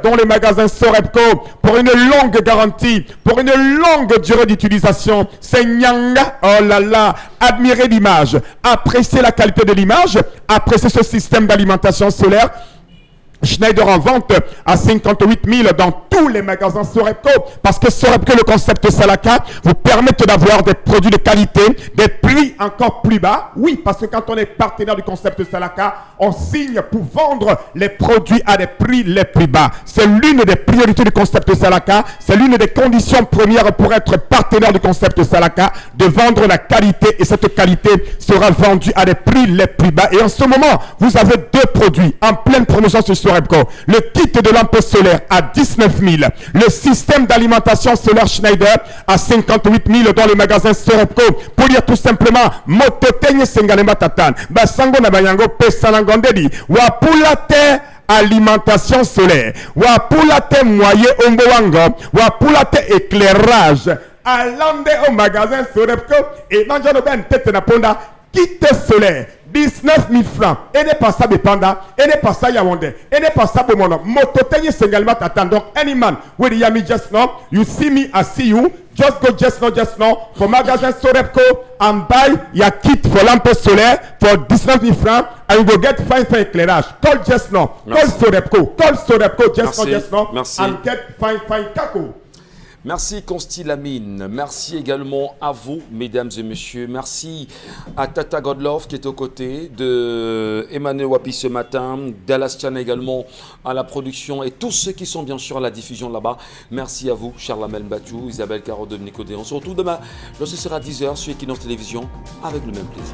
dans les magasins Sorebco pour une longue garantie, pour une longue durée d'utilisation. C'est nyanga. Oh là là. Admirez l'image. Appréciez la qualité de l'image. Appréciez ce système d'alimentation solaire. Schneider en vente à 58 000 dans tous les magasins Sorebco, parce que Sorebco, le concept Salaka, vous permettent d'avoir des produits de qualité, des prix encore plus bas. Oui, parce que quand on est partenaire du concept Salaka, on signe pour vendre les produits à des prix les plus bas. C'est l'une des priorités du concept Salaka, c'est l'une des conditions premières pour être partenaire du concept Salaka, de vendre la qualité, et cette qualité sera vendue à des prix les plus bas. Et en ce moment, vous avez deux produits en pleine promotion sur Sorebco. Le kit de lampes solaires à 19 000. Le système d'alimentation solaire Schneider à 58 000 dans les magasins Sorebco. Pour dire tout simplement, mototenye sengalema tatan. Basango na bayango pesanangondedi. Wapulate alimentation solaire. Wapulate moyen ongowango. Wapulate éclairage. Alande au magasin Sorebco. Et manjano ben tete na ponda. Kit solaire. 19 000 francs. Et n'est pas ça Bepanda. Et n'est pas ça Yaoundé. Et n'est pas ça Bomono. Mototenye sengalema tatan. Donc, any man, with Yami just now, you see me, I see you. Just go just now. For magasin Sorebco and buy your kit for lampe solaire for 19 000 francs. And you go get fine éclairage. Call just now. Call Sorebco. Call Sorebco just now. Merci. And get fine kako. Merci Consti Lamine, merci également à vous mesdames et messieurs, merci à Tata Godlove qui est aux côtés de Emmanuel Wapi ce matin, Dallas Chan également à la production et tous ceux qui sont bien sûr à la diffusion là-bas. Merci à vous, Charles Amel Batou, Isabelle Caro, Dominique Odé. On se retrouve demain lorsque ce sera 10h sur Equinox Télévision avec le même plaisir.